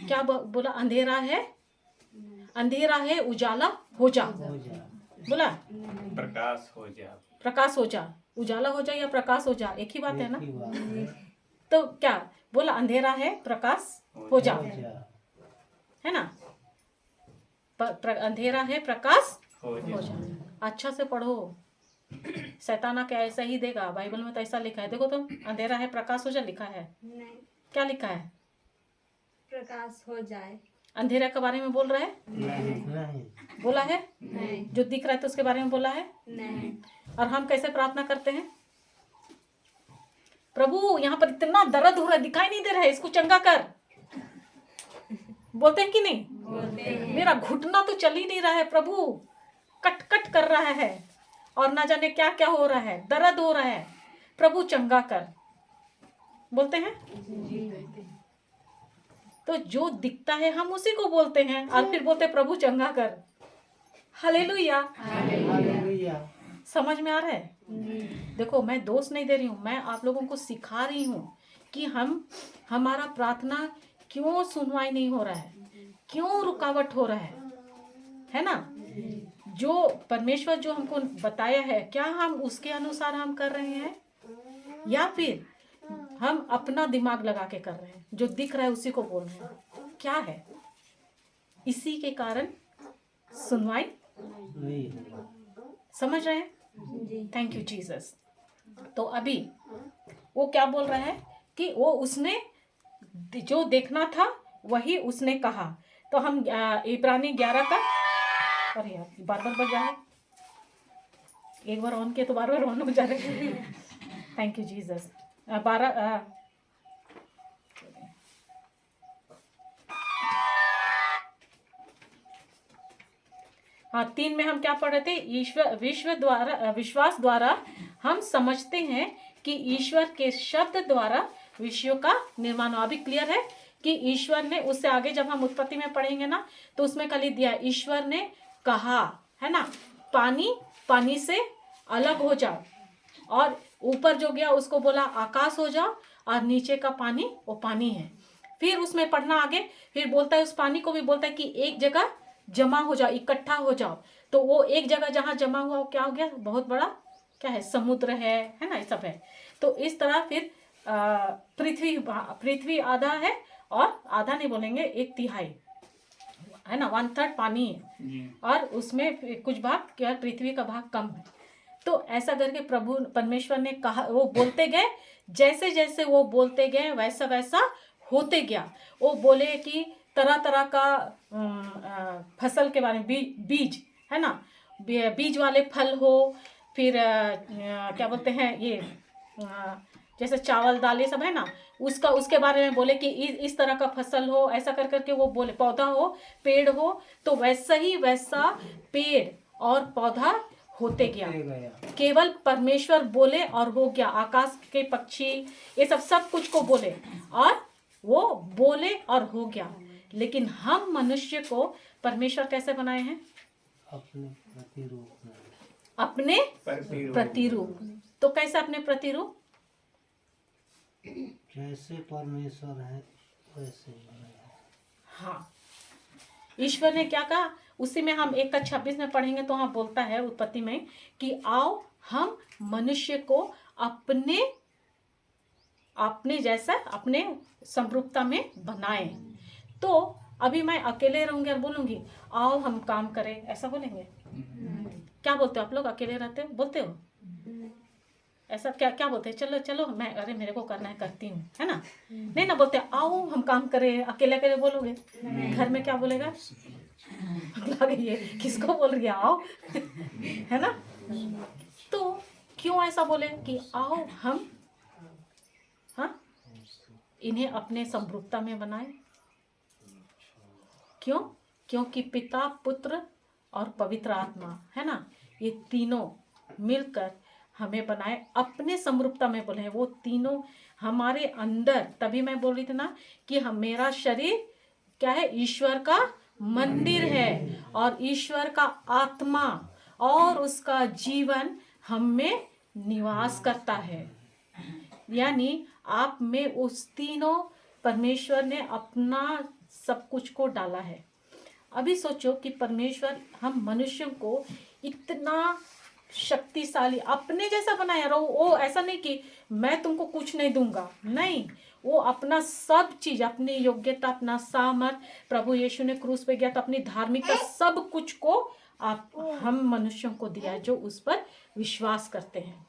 क्या बोला? अंधेरा है उजाला हो जा। हो जा। बोला प्रकाश हो जा। प्रकाश हो जा। उजाला हो जा या प्रकाश हो जा, एक ही बात है ना। एक ही बात है। तो क्या बोला? अंधेरा है प्रकाश हो जा, हो जा। है ना। अंधेरा है प्रकाश हो हो जा। जा। अच्छा से पढ़ो, शैताना क्या ऐसा ही देगा। बाइबल में तो ऐसा लिखा है, देखो तो, अंधेरा है प्रकाश हो जा लिखा है। नहीं, क्या लिखा है? प्रकाश हो जाए। अंधेरा के बारे में बोल रहा है? नहीं। बोला है? नहीं। जो दिख रहा है तो उसके बारे में बोला है? नहीं। और हम कैसे प्रार्थना करते हैं? प्रभु यहाँ पर इतना दर्द हो रहा है, दिखाई नहीं दे रहा है, इसको चंगा कर। बोलते हैं कि नहीं? बोलते हैं। मेरा घुटना तो चल ही नहीं रहा है प्रभु, कट कट कर रहा है और ना जाने क्या क्या हो रहा है, दर्द हो रहा है, प्रभु चंगा कर। बोलते हैं? तो जो दिखता है हम उसी को बोलते हैं और फिर बोलते हैं प्रभु चंगा कर। हालेलुया। हालेलुया। समझ में आ रहा है? देखो, मैं दोष नहीं दे रही हूँ, मैं आप लोगों को सिखा रही हूँ कि हमारा प्रार्थना क्यों सुनवाई नहीं हो रहा है, क्यों रुकावट हो रहा है ना। जो परमेश्वर जो हमको बताया है, क्या हम उसके अनुसार हम कर रहे हैं या फिर हम अपना दिमाग लगा के कर रहे हैं, जो दिख रहा है उसी को बोल रहे हैं? क्या है? इसी के कारण सुनवाई नहीं होगा। समझ रहे हैं? जी। Thank you Jesus. तो अभी वो क्या बोल रहा है कि वो उसने जो देखना था वही उसने कहा। तो हम इब्रानी 11 का, अरे यार बार बार बज जा है, एक बार ऑन किया तो बार बार ऑन हो जा रहा है। Thank you Jesus. 12 हाँ 3 में हम क्या पढ़ रहे थे? विश्वास द्वारा हम समझते हैं कि ईश्वर के शब्द द्वारा विषयों का निर्माण। अभी क्लियर है कि ईश्वर ने, उससे आगे जब हम उत्पत्ति में पढ़ेंगे ना तो उसमें खाली दिया ईश्वर ने कहा, है ना, पानी से अलग हो जाओ, और ऊपर जो गया उसको बोला आकाश हो जाओ, और नीचे का पानी वो पानी है। फिर उसमें पढ़ना आगे, फिर बोलता है उस पानी को भी बोलता है कि एक जगह जमा हो जाओ, इकट्ठा हो जाओ। तो वो एक जगह जहाँ जमा हुआ वो क्या हो गया? बहुत बड़ा क्या है? समुद्र है ना, ये सब है। तो इस तरह फिर पृथ्वी आधा है, और आधा नहीं बोलेंगे, 1/3 है ना, 1/3 पानी है, और उसमें कुछ भाग क्या, पृथ्वी का भाग कम है। तो ऐसा करके प्रभु परमेश्वर ने कहा, वो बोलते गए, जैसे जैसे वो बोलते गए वैसा वैसा होते गया। वो बोले कि तरह तरह का फसल के बारे में, बीज है ना, बीज वाले फल हो, फिर क्या बोलते हैं ये जैसे चावल दाल ये सब है ना, उसके बारे में बोले कि इस तरह का फसल हो, ऐसा कर करके वो बोले, पौधा हो, पेड़ हो, तो वैसा ही वैसा पेड़ और पौधा होते गया। केवल परमेश्वर बोले और हो गया। आकाश के पक्षी ये सब कुछ को बोले और वो बोले और हो गया। लेकिन हम मनुष्य को परमेश्वर कैसे बनाए हैं? अपने प्रतिरूप में। अपने प्रतिरूप। तो कैसे अपने प्रतिरूप? जैसे परमेश्वर है वैसे बनाया। हाँ, ईश्वर ने क्या कहा? उसी में हम 1:26 में पढ़ेंगे तो वहाँ बोलता है उत्पत्ति में कि आओ हम मनुष्य को अपने जैसा, अपने समरूपता में बनाएं। तो अभी मैं अकेले रहूंगी और बोलूंगी आओ हम काम करें, ऐसा बोलेंगे? क्या बोलते हो आप लोग? अकेले रहते हो, बोलते हो ऐसा? क्या बोलते हैं? चलो चलो मैं, अरे मेरे को करना है, करती हूँ, है ना? नहीं ना बोलते आओ हम काम करें। अकेले अकेले बोलोगे, घर में क्या बोलेगा? अगला ये किसको बोल रही है आओ, है ना? तो क्यों ऐसा बोले कि आओ हम इन्हें अपने समरूपता में बनाए। क्यों? क्योंकि पिता, पुत्र और पवित्र आत्मा है ना, ये तीनों मिलकर हमें बनाए, अपने समरूपता में बोले हैं। वो तीनों हमारे अंदर, तभी मैं बोल रही थी ना कि हम, मेरा शरीर क्या है? ईश्वर का मंदिर है, और ईश्वर का आत्मा और उसका जीवन हम में निवास करता है। यानी आप में उस तीनों परमेश्वर ने अपना सब कुछ को डाला है। अभी सोचो कि परमेश्वर हम मनुष्य को इतना शक्तिशाली अपने जैसा बनाया रहो। वो ऐसा नहीं कि मैं तुमको कुछ नहीं दूंगा, नहीं, वो अपना सब चीज, अपनी योग्यता, अपना सामर्थ, प्रभु यीशु ने क्रूस पे गया तो अपनी धार्मिकता, सब कुछ को आप हम मनुष्यों को दिया है जो उस पर विश्वास करते हैं।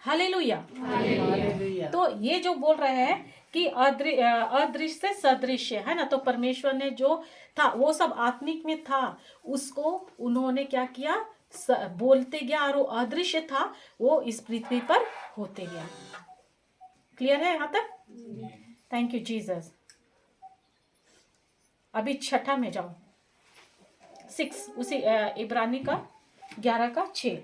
हालेलुया। हालेलुया। तो ये जो बोल रहे हैं कि अदृश्य से सदृश्य है ना, तो परमेश्वर ने जो था वो सब आत्मिक में था, उसको उन्होंने क्या किया? बोलते गया, और वो अदृश्य था वो इस पृथ्वी पर होते गया। क्लियर है यहाँ तक? Thank you Jesus. अभी छठा में जाओ, 6, उसी इब्रानी का 11:6।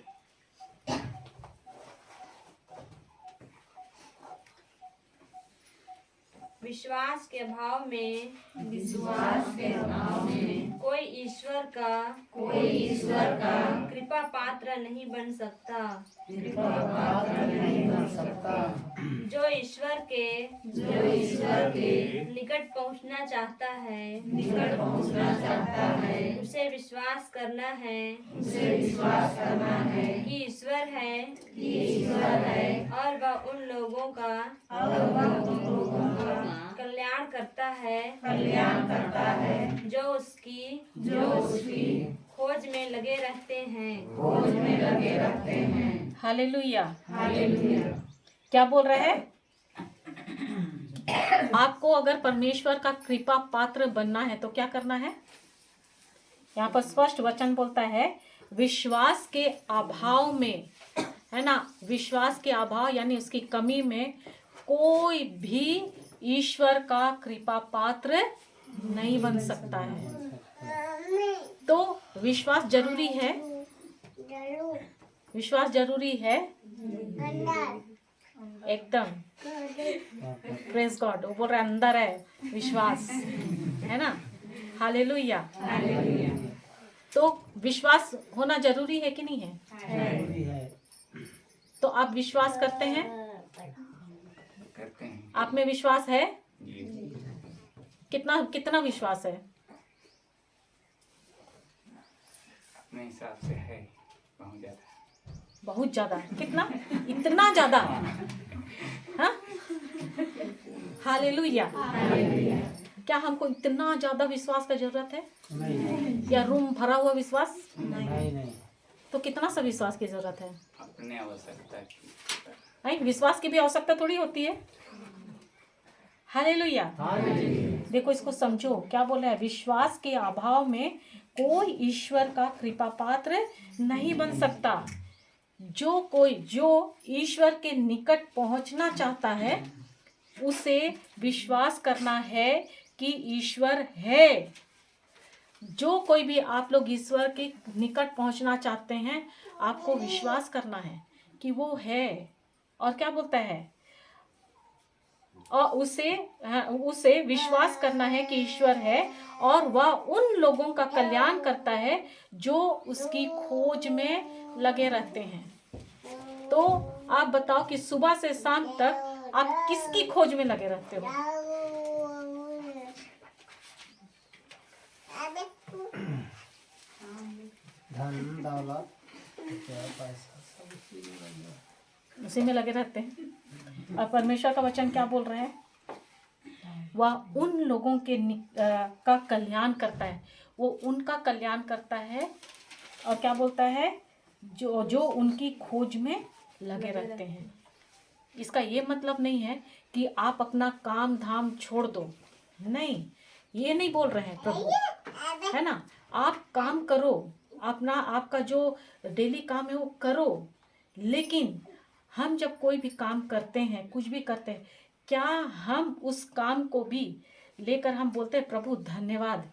विश्वास के भाव में कोई ईश्वर का कृपा पात्र नहीं बन सकता। जो ईश्वर के निकट पहुंचना चाहता है उसे विश्वास करना है कि ईश्वर है और वह उन लोगों का कल्याण करता है जो उसकी खोज में लगे रहते हैं। हालेलुया। क्या बोल रहे हैं? आपको अगर परमेश्वर का कृपा पात्र बनना है तो क्या करना है? यहाँ पर स्पष्ट वचन बोलता है, विश्वास के अभाव में, है ना, विश्वास के अभाव यानी उसकी कमी में कोई भी ईश्वर का कृपा पात्र नहीं बन सकता है। तो विश्वास जरूरी है, विश्वास जरूरी है एकदम। Praise God. वो बोल रहे अंदर है विश्वास, है ना। हालेलुया। तो विश्वास होना जरूरी है कि नहीं है? जरूरी है। तो आप विश्वास करते हैं? करते हैं आप में विश्वास है? जी। कितना विश्वास है? अपने हिसाब से है बहुत ज्यादा। बहुत ज्यादा। कितना? इतना ज्यादा? हाँ? हालेलुया। क्या हमको इतना ज्यादा विश्वास का जरूरत है? नहीं या रूम भरा हुआ विश्वास? नहीं। तो कितना सा विश्वास की जरूरत है? अपने आवश्यकता की नहीं, विश्वास की भी आवश्यकता थोड़ी होती है। हालेलुया। देखो इसको समझो, क्या बोल रहा है? विश्वास के अभाव में कोई ईश्वर का कृपा पात्र नहीं बन सकता। जो ईश्वर के निकट पहुंचना चाहता है उसे विश्वास करना है कि ईश्वर है। जो कोई भी आप लोग ईश्वर के निकट पहुंचना चाहते हैं, आपको विश्वास करना है कि वो है। और क्या बोलता है? और उसे विश्वास करना है कि ईश्वर है और वह उन लोगों का कल्याण करता है जो उसकी खोज में लगे रहते हैं। तो आप बताओ कि सुबह से शाम तक आप किसकी खोज में लगे रहते हो? धन दौलत पैसा सब उसी में लग गया। उसी में लगे रहते हैं। और परमेश्वर का वचन क्या बोल रहे हैं? वह उन लोगों के का कल्याण करता है। वो उनका कल्याण करता है। और क्या बोलता है? जो उनकी खोज में लगे रहते हैं। इसका ये मतलब नहीं है कि आप अपना काम धाम छोड़ दो, नहीं, ये नहीं बोल रहे हैं प्रभु, है ना। आप काम करो, अपना आपका जो डेली काम है वो करो, लेकिन हम जब कोई भी काम करते हैं, कुछ भी करते हैं, क्या हम उस काम को भी लेकर हम बोलते हैं प्रभु धन्यवाद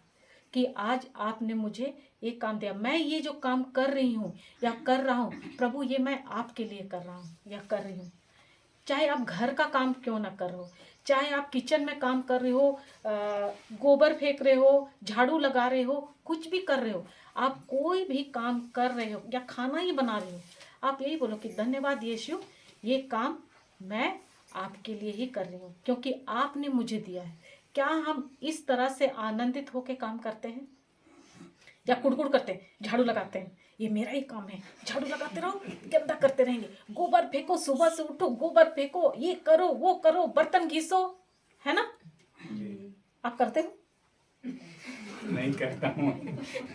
कि आज आपने मुझे ये काम दिया, मैं ये जो काम कर रही हूँ या कर रहा हूँ प्रभु ये मैं आपके लिए कर रहा हूँ या कर रही हूँ। चाहे आप घर का काम क्यों ना कर रहे हो, चाहे आप किचन में काम कर रहे हो, गोबर फेंक रहे हो, झाड़ू लगा रहे हो, कुछ भी कर रहे हो, आप कोई भी काम कर रहे हो या खाना ही बना रहे हो, आप यही बोलो कि धन्यवाद यीशु, ये काम मैं आपके लिए ही कर रही हूँ क्योंकि आपने मुझे दिया है। क्या हम इस तरह से आनंदित होकर काम करते हैं या कुड़कुड़ करते हैं, झाड़ू लगाते हैं, ये मेरा ही काम है, झाड़ू लगाते रहो, गंदा करते रहेंगे, गोबर फेंको, सुबह से उठो गोबर फेंको, ये करो वो करो, बर्तन घिसो, है ना? आप करते हो? नहीं करता हूँ।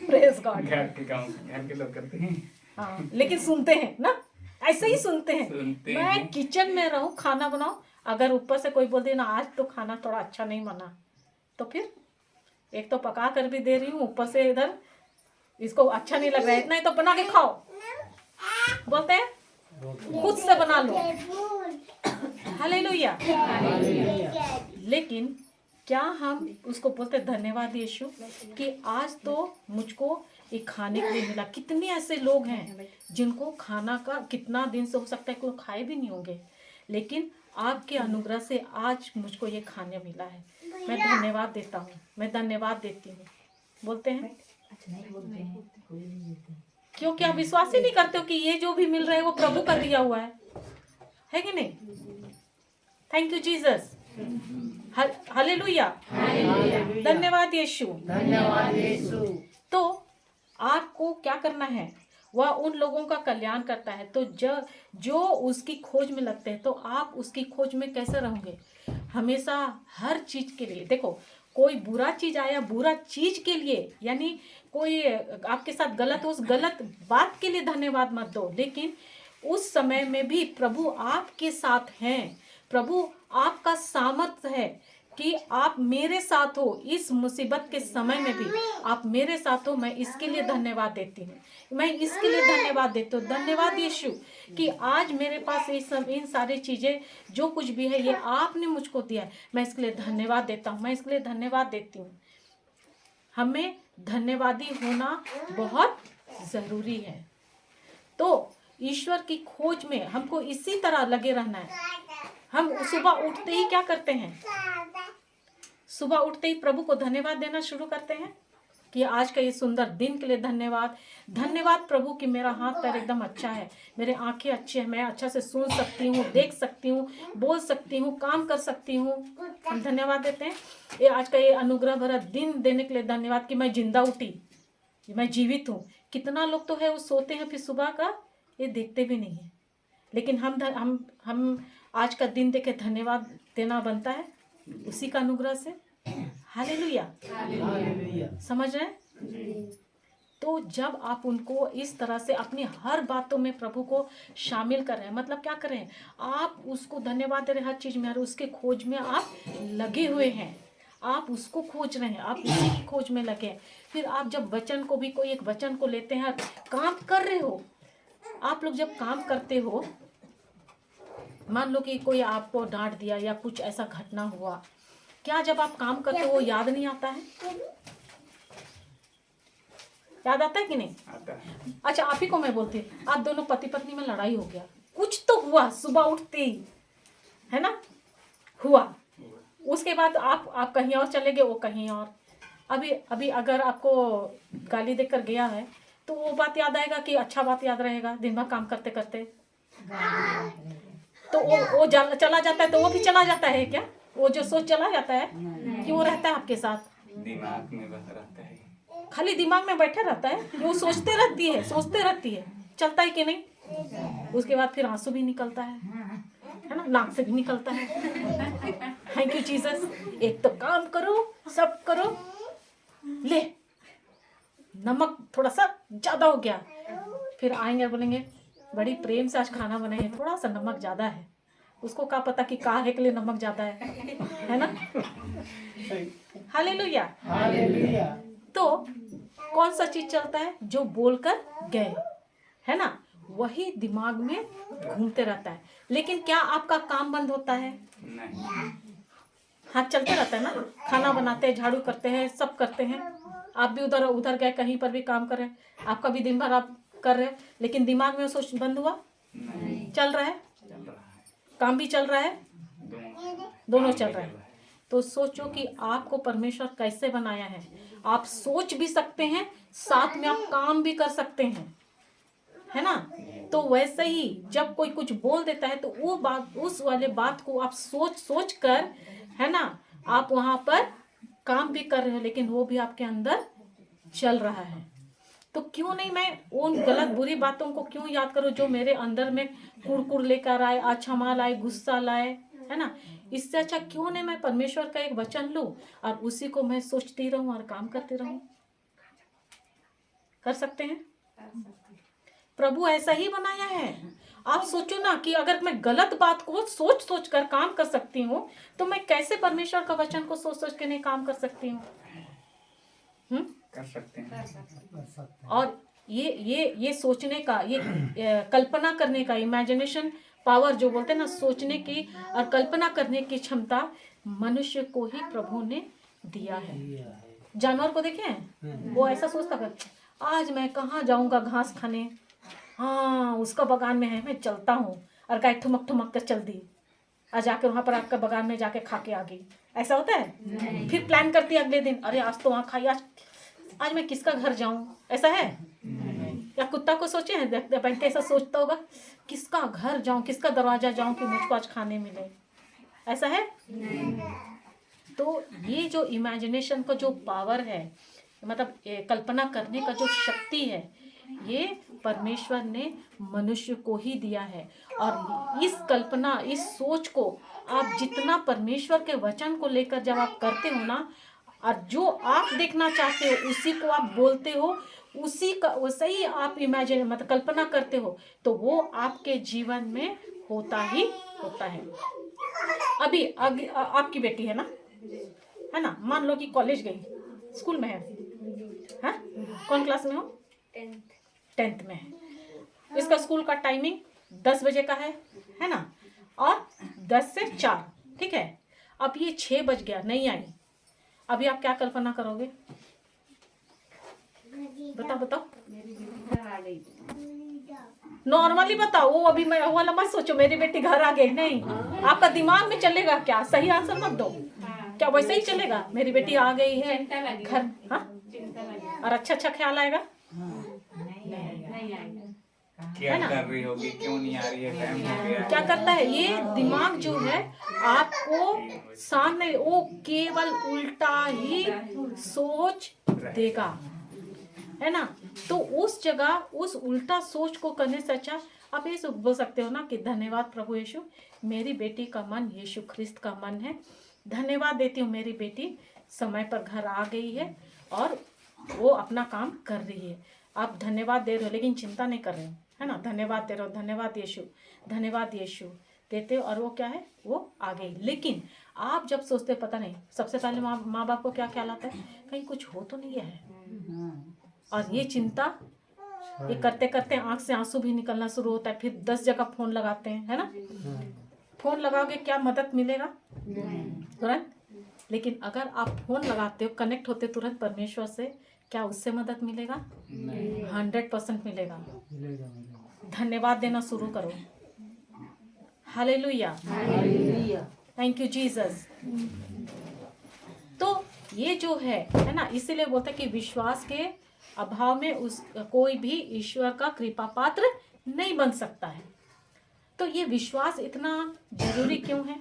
Praise God. घर के काम घर के लोग करते हैं। हाँ, लेकिन सुनते हैं ना, ऐसे ही सुनते हैं। सुनते मैं हैं। किचन में रहूं, खाना बनाऊं, अगर ऊपर से कोई बोल दे ना आज तो खाना थोड़ा अच्छा नहीं बना, तो फिर एक तो पका कर भी दे रही हूँ, ऊपर से इधर इसको अच्छा नहीं लग रहा है, इतना ही तो बना के खाओ, बोलते हैं खुद से बना लो। हालेलुया। लेकिन क्या हम उसको बोलते धन्यवाद यीशु कि आज तो मुझको ये खाने के लिए मिला। कितने ऐसे लोग हैं जिनको खाना का कितना दिन से हो सकता है कोई खाए भी नहीं होंगे, लेकिन आपके अनुग्रह से आज मुझको ये खाने मिला है। मैं धन्यवाद देता हूँ, मैं धन्यवाद देती हूँ। बोलते हैं क्योंकि आप विश्वास ही नहीं करते हो कि ये जो भी मिल रहा है वो प्रभु का दिया हुआ है कि नहीं? Thank you Jesus. हालेलुया। धन्यवाद यीशु। धन्यवाद यीशु। तो आपको क्या करना है, वह उन लोगों का कल्याण करता है। तो जो उसकी खोज में लगते हैं, तो आप उसकी खोज में कैसे रहोगे? हमेशा हर चीज के लिए देखो, कोई बुरा चीज आया बुरा चीज के लिए, यानी कोई आपके साथ गलत हो, उस गलत बात के लिए धन्यवाद मत दो, लेकिन उस समय में भी प्रभु आपके साथ हैं। प्रभु आपका सामर्थ्य है कि आप मेरे साथ हो, इस मुसीबत के समय में भी आप मेरे साथ हो। मैं इसके लिए धन्यवाद देती हूँ, मैं इसके लिए धन्यवाद देती हूँ। धन्यवाद यीशु कि आज मेरे पास ये सब इन सारी चीज़ें जो कुछ भी है ये आपने मुझको दिया है, मैं इसके लिए धन्यवाद देता हूँ, मैं इसके लिए धन्यवाद देती हूँ। हमें धन्यवादी होना बहुत ज़रूरी है। तो ईश्वर की खोज में हमको इसी तरह लगे रहना है। हम सुबह उठते ही क्या करते हैं? सुबह उठते ही प्रभु को धन्यवाद देना शुरू करते हैं कि आज का ये सुंदर दिन के लिए धन्यवाद। धन्यवाद प्रभु कि मेरा हाथ पैर एकदम अच्छा है, मेरे आंखें अच्छी है, मैं अच्छा से सुन सकती हूँ, देख सकती हूँ, बोल सकती हूँ, काम कर सकती हूँ। हम धन्यवाद देते हैं। ये आज का ये अनुग्रह भरा दिन देने के लिए धन्यवाद कि मैं जिंदा उठी, मैं जीवित हूँ। कितना लोग तो है वो सोते हैं फिर सुबह का ये देखते भी नहीं है, लेकिन हम आज का दिन देखे धन्यवाद देना बनता है उसी का अनुग्रह से। हालेलुया। समझ रहे हैं? तो जब आप उनको इस तरह से अपनी हर बातों में प्रभु को शामिल कर रहे हैं, मतलब क्या कर रहे हैं, आप उसको धन्यवाद दे रहे हैं हर चीज में, और उसके खोज में आप लगे हुए हैं, आप उसको खोज रहे हैं, आप उसी की खोज में लगे हैं। फिर आप जब वचन को भी कोई एक वचन को लेते हैं, काम कर रहे हो, आप लोग जब काम करते हो, मान लो कि कोई आपको डांट दिया या कुछ ऐसा घटना हुआ, क्या जब आप काम करते हो याद नहीं आता है? याद आता है कि नहीं? आता है। अच्छा, आप ही को मैं बोलती, आप दोनों पति पत्नी में लड़ाई हो गया, कुछ तो हुआ सुबह उठते ही, है ना, हुआ। उसके बाद आप कहीं और चले गए, वो कहीं और। अभी अगर आपको गाली देकर गया है तो वो बात याद आएगा कि अच्छा बात याद रहेगा दिन भर काम करते करते? तो वो चला जाता है, तो वो भी चला जाता है क्या? वो जो सोच चला जाता है कि वो रहता है आपके साथ? दिमाग में बस रहता है, खाली दिमाग में बैठा रहता है, वो सोचते रहती है, चलता है कि नहीं? उसके बाद फिर आंसू भी निकलता है ना, नाक से भी निकलता है। Thank you Jesus. एक तो काम करो, सब करो, ले नमक थोड़ा सा ज्यादा हो गया, फिर आएंगे बोलेंगे बड़ी प्रेम से आज खाना बनाए, थोड़ा सा नमक ज्यादा है। उसको क्या पता कि काहे के लिए नमक ज्यादा है ना? हालेलुया। तो कौन सा चीज चलता है? जो बोलकर गए, है ना, वही दिमाग में घूमते रहता है। लेकिन क्या आपका काम बंद होता है? नहीं। हाथ चलते रहता है ना, खाना बनाते हैं, झाड़ू करते हैं, सब करते हैं। आप भी उधर उधर गए, कहीं पर भी काम कर रहे हैं, आपका भी दिन भर आप कर रहे हैं, लेकिन दिमाग में सोच बंद हुआ? नहीं, चल रहा है, चल रहा है। काम भी चल रहा है, दोनों चल रहा है। तो सोचो कि आपको परमेश्वर कैसे बनाया है। आप सोच भी सकते हैं, साथ में आप काम भी कर सकते हैं, है ना। तो वैसे ही जब कोई कुछ बोल देता है तो वो बात, उस वाले बात को आप सोच सोच कर, है ना, आप वहां पर काम भी कर रहे हो, लेकिन वो भी आपके अंदर चल रहा है। तो क्यों नहीं मैं उन गलत बुरी बातों को क्यों याद करूं जो मेरे अंदर में कुड़कुड़ लेकर आए, अछमा लाए, गुस्सा लाए, है ना। इससे अच्छा क्यों नहीं मैं परमेश्वर का एक वचन लूं और उसी को मैं सोचती रहूं और काम करती रहूं। कर सकते हैं? प्रभु ऐसा ही बनाया है। आप सोचो ना कि अगर मैं गलत बात को सोच सोच कर काम कर सकती हूँ, तो मैं कैसे परमेश्वर का वचन को सोच सोच के नहीं काम कर सकती हूँ? कर सकते हैं। कर सकते हैं। और ये सोचने का, ये कल्पना करने का, इमेजिनेशन पावर जो बोलते हैं ना, सोचने की और कल्पना करने की क्षमता मनुष्य को ही प्रभु ने दिया है। ये है। जानवर को देखे हैं, वो ऐसा सोचता है आज मैं कहाँ जाऊंगा घास खाने, हाँ उसका बगान में है, मैं चलता हूँ, और गाय ठुमक ठुमक कर चल दी, आज जाके वहां पर आपका बगान में जाके खा के आ गई। ऐसा होता है? फिर प्लान करती है अगले दिन, अरे आज तो वहां खाई, आज मैं किसका घर जाऊं। ऐसा है? या कुत्ता को सोचे हैं, देखते हैं कैसा सोचता होगा, किसका घर जाऊं, किसका दरवाजा जाऊं कि मुझको आज खाने मिले। ऐसा है? तो ये जो इमेजिनेशन का जो पावर है, मतलब ये कल्पना करने का जो शक्ति है, ये परमेश्वर ने मनुष्य को ही दिया है। और इस कल्पना, इस सोच को आप जितना परमेश्वर के वचन को लेकर जब आप करते हो ना, और जो आप देखना चाहते हो उसी को आप बोलते हो, उसी का वैसे ही आप इमेजिन, मतलब कल्पना करते हो, तो वो आपके जीवन में होता ही होता है। अभी आपकी बेटी है ना, मान लो कि कॉलेज गई, स्कूल में है, हाँ? कौन क्लास में हो? 10th में है। इसका स्कूल का टाइमिंग 10 बजे का है ना, और 10 से 4, ठीक है। अब ये 6 बज गया, नहीं आई, अभी आप क्या कल्पना करोगे? बताओ। नॉर्मली बताओ, वो अभी मैं वाला मत सोचो मेरी बेटी घर आ गई, नहीं। आपका दिमाग में चलेगा क्या? सही आंसर मत दो, क्या वैसे ही चलेगा? मेरी बेटी आ गई है घर, हाँ, और अच्छा ख्याल आएगा? क्या कर रही होगी, क्यों नहीं आ रही है, टाइम हो गया। क्या करता है ये दिमाग जो है, आपको सामने वो केवल उल्टा ही सोच देगा, है ना। तो उस जगह उस उल्टा सोच को करने से अच्छा आप ये बोल सकते हो ना कि धन्यवाद प्रभु यीशु, मेरी बेटी का मन यीशु ख्रिस्त का मन है, धन्यवाद देती हूँ, मेरी बेटी समय पर घर आ गई है और वो अपना काम कर रही है। आप धन्यवाद दे रहे हो लेकिन चिंता नहीं कर रहे हो, है ना। धन्यवाद दे रहे हो, धन्यवाद यीशु देते हो, और वो क्या है, वो आ गई। लेकिन आप जब सोचते पता नहीं, सबसे पहले माँ बाप को क्या ख्याल आता है, कहीं कुछ हो तो नहीं है, और ये चिंता ये करते करते आंख से आंसू भी निकलना शुरू होता है। फिर 10 जगह फोन लगाते हैं, है ना। फोन लगाओगे, क्या मदद मिलेगा तुरंत? लेकिन अगर आप फोन लगाते हो, कनेक्ट होते तुरंत परमेश्वर से, क्या उससे मदद मिलेगा? 100% मिलेगा। धन्यवाद देना शुरू करो। Hallelujah, thank you Jesus. तो ये जो है ना, इसीलिए बोलते हैं कि विश्वास के अभाव में कोई भी ईश्वर का कृपा पात्र नहीं बन सकता है। तो ये विश्वास इतना जरूरी क्यों है?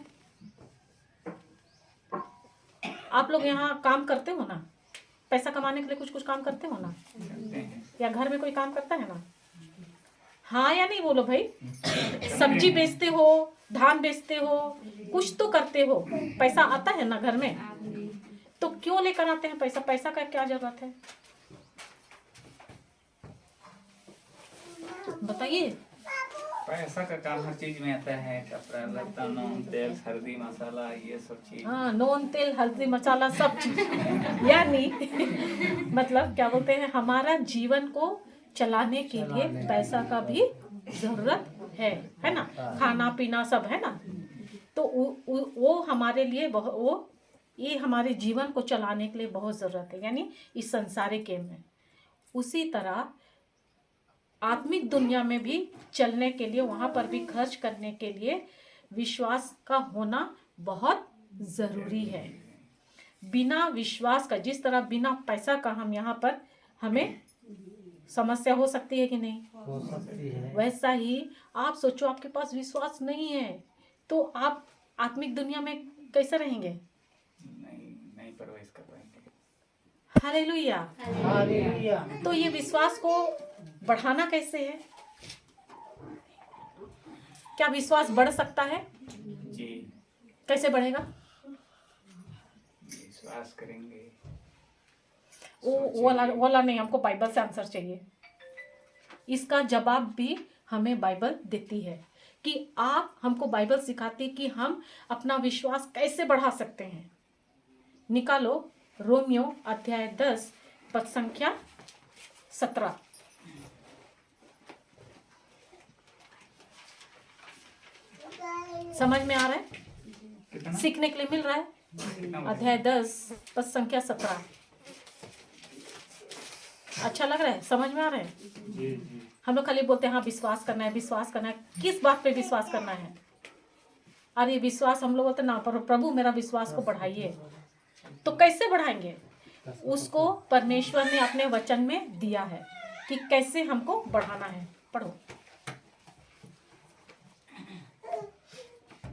आप लोग यहाँ काम करते हो ना, पैसा कमाने के लिए कुछ काम करते हो ना, या घर में कोई काम करता है ना, हाँ या नहीं बोलो भाई। सब्जी बेचते हो, धान बेचते हो, कुछ तो करते हो, पैसा आता है ना घर में, तो क्यों लेकर आते हैं पैसा? पैसा का क्या जरूरत है बताइए। पैसा का काम हर चीज में आता है, कपड़ा लत्ता, नून तेल हल्दी मसाला, ये सब चीज। हाँ, नून तेल हल्दी मसाला सब चीज यानी मतलब क्या बोलते हैं, हमारा जीवन को चलाने के लिए पैसा का भी जरूरत है ना, खाना पीना सब है ना। तो वो हमारे लिए वो ये हमारे जीवन को चलाने के लिए बहुत ज़रूरत है, यानी इस संसारिक गेम में। उसी तरह आत्मिक दुनिया में भी चलने के लिए, वहाँ पर भी खर्च करने के लिए विश्वास का होना बहुत ज़रूरी है। बिना विश्वास का, जिस तरह बिना पैसा का हम यहाँ पर हमें समस्या हो सकती है कि नहीं, हो सकती है। वैसा ही आप सोचो, आपके पास विश्वास नहीं है तो आप आत्मिक दुनिया में कैसे रहेंगे? नहीं प्रवेश कर पाएंगे। हालेलुया। हालेलुया। तो ये विश्वास को बढ़ाना कैसे है? क्या विश्वास बढ़ सकता है? जी, कैसे बढ़ेगा? विश्वास करेंगे। वो वाला नहीं, हमको बाइबल से आंसर चाहिए। इसका जवाब भी हमें बाइबल देती है कि आप, हमको बाइबल सिखाती कि हम अपना विश्वास कैसे बढ़ा सकते हैं। निकालो रोमियो अध्याय 10 पद संख्या 17। समझ में आ रहा है? कितना? सीखने के लिए मिल रहा है? कितना? अध्याय 10 पद संख्या 17। अच्छा लग रहा है? समझ में आ रहा है? जी जी। हम लोग खाली बोलते हैं हाँ विश्वास करना है, विश्वास करना है। किस बात पे विश्वास करना है? अरे विश्वास हम लोग बोलते ना, पर प्रभु मेरा विश्वास को बढ़ाइए। तो कैसे बढ़ाएंगे? उसको परमेश्वर ने अपने वचन में दिया है कि कैसे हमको बढ़ाना है। पढ़ो।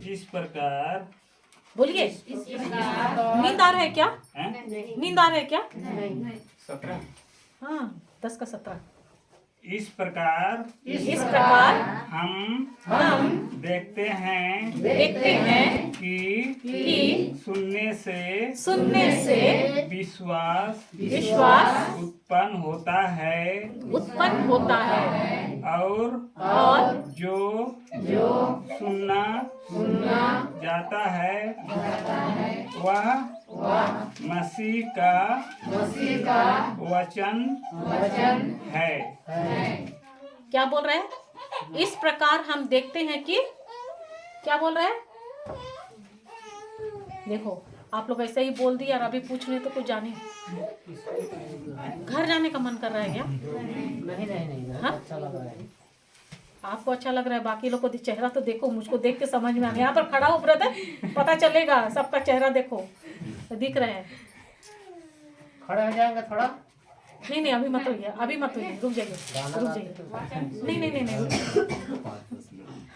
इस प्रकार बोलिए। नींद आ रहा है क्या? नींद आ रहा है क्या? 17। हाँ 10 का 17। इस प्रकार इस प्रकार हम देखते हैं कि सुनने से विश्वास उत्पन्न होता है और जो सुनना जाता है वह मसीह का वचन है। क्या बोल रहे हैं? इस प्रकार हम देखते हैं कि, क्या बोल रहे हैं? देखो आप लोग ऐसे ही बोल दिया और अभी पूछ रहे तो कुछ जाने। घर जाने का मन कर रहा है क्या? नहीं हाँ? अच्छा लग रहा है। आपको अच्छा लग रहा है, बाकी लोग को चेहरा तो देखो, मुझको देख के समझ में आ गया। यहाँ पर खड़ा हो ब्रदर, पता चलेगा सबका चेहरा देखो, दिख रहे हैं। खड़े हो जाएंगे थोड़ा। नहीं अभी मत होइए, अभी मत होइए, रुक जाइए। नहीं।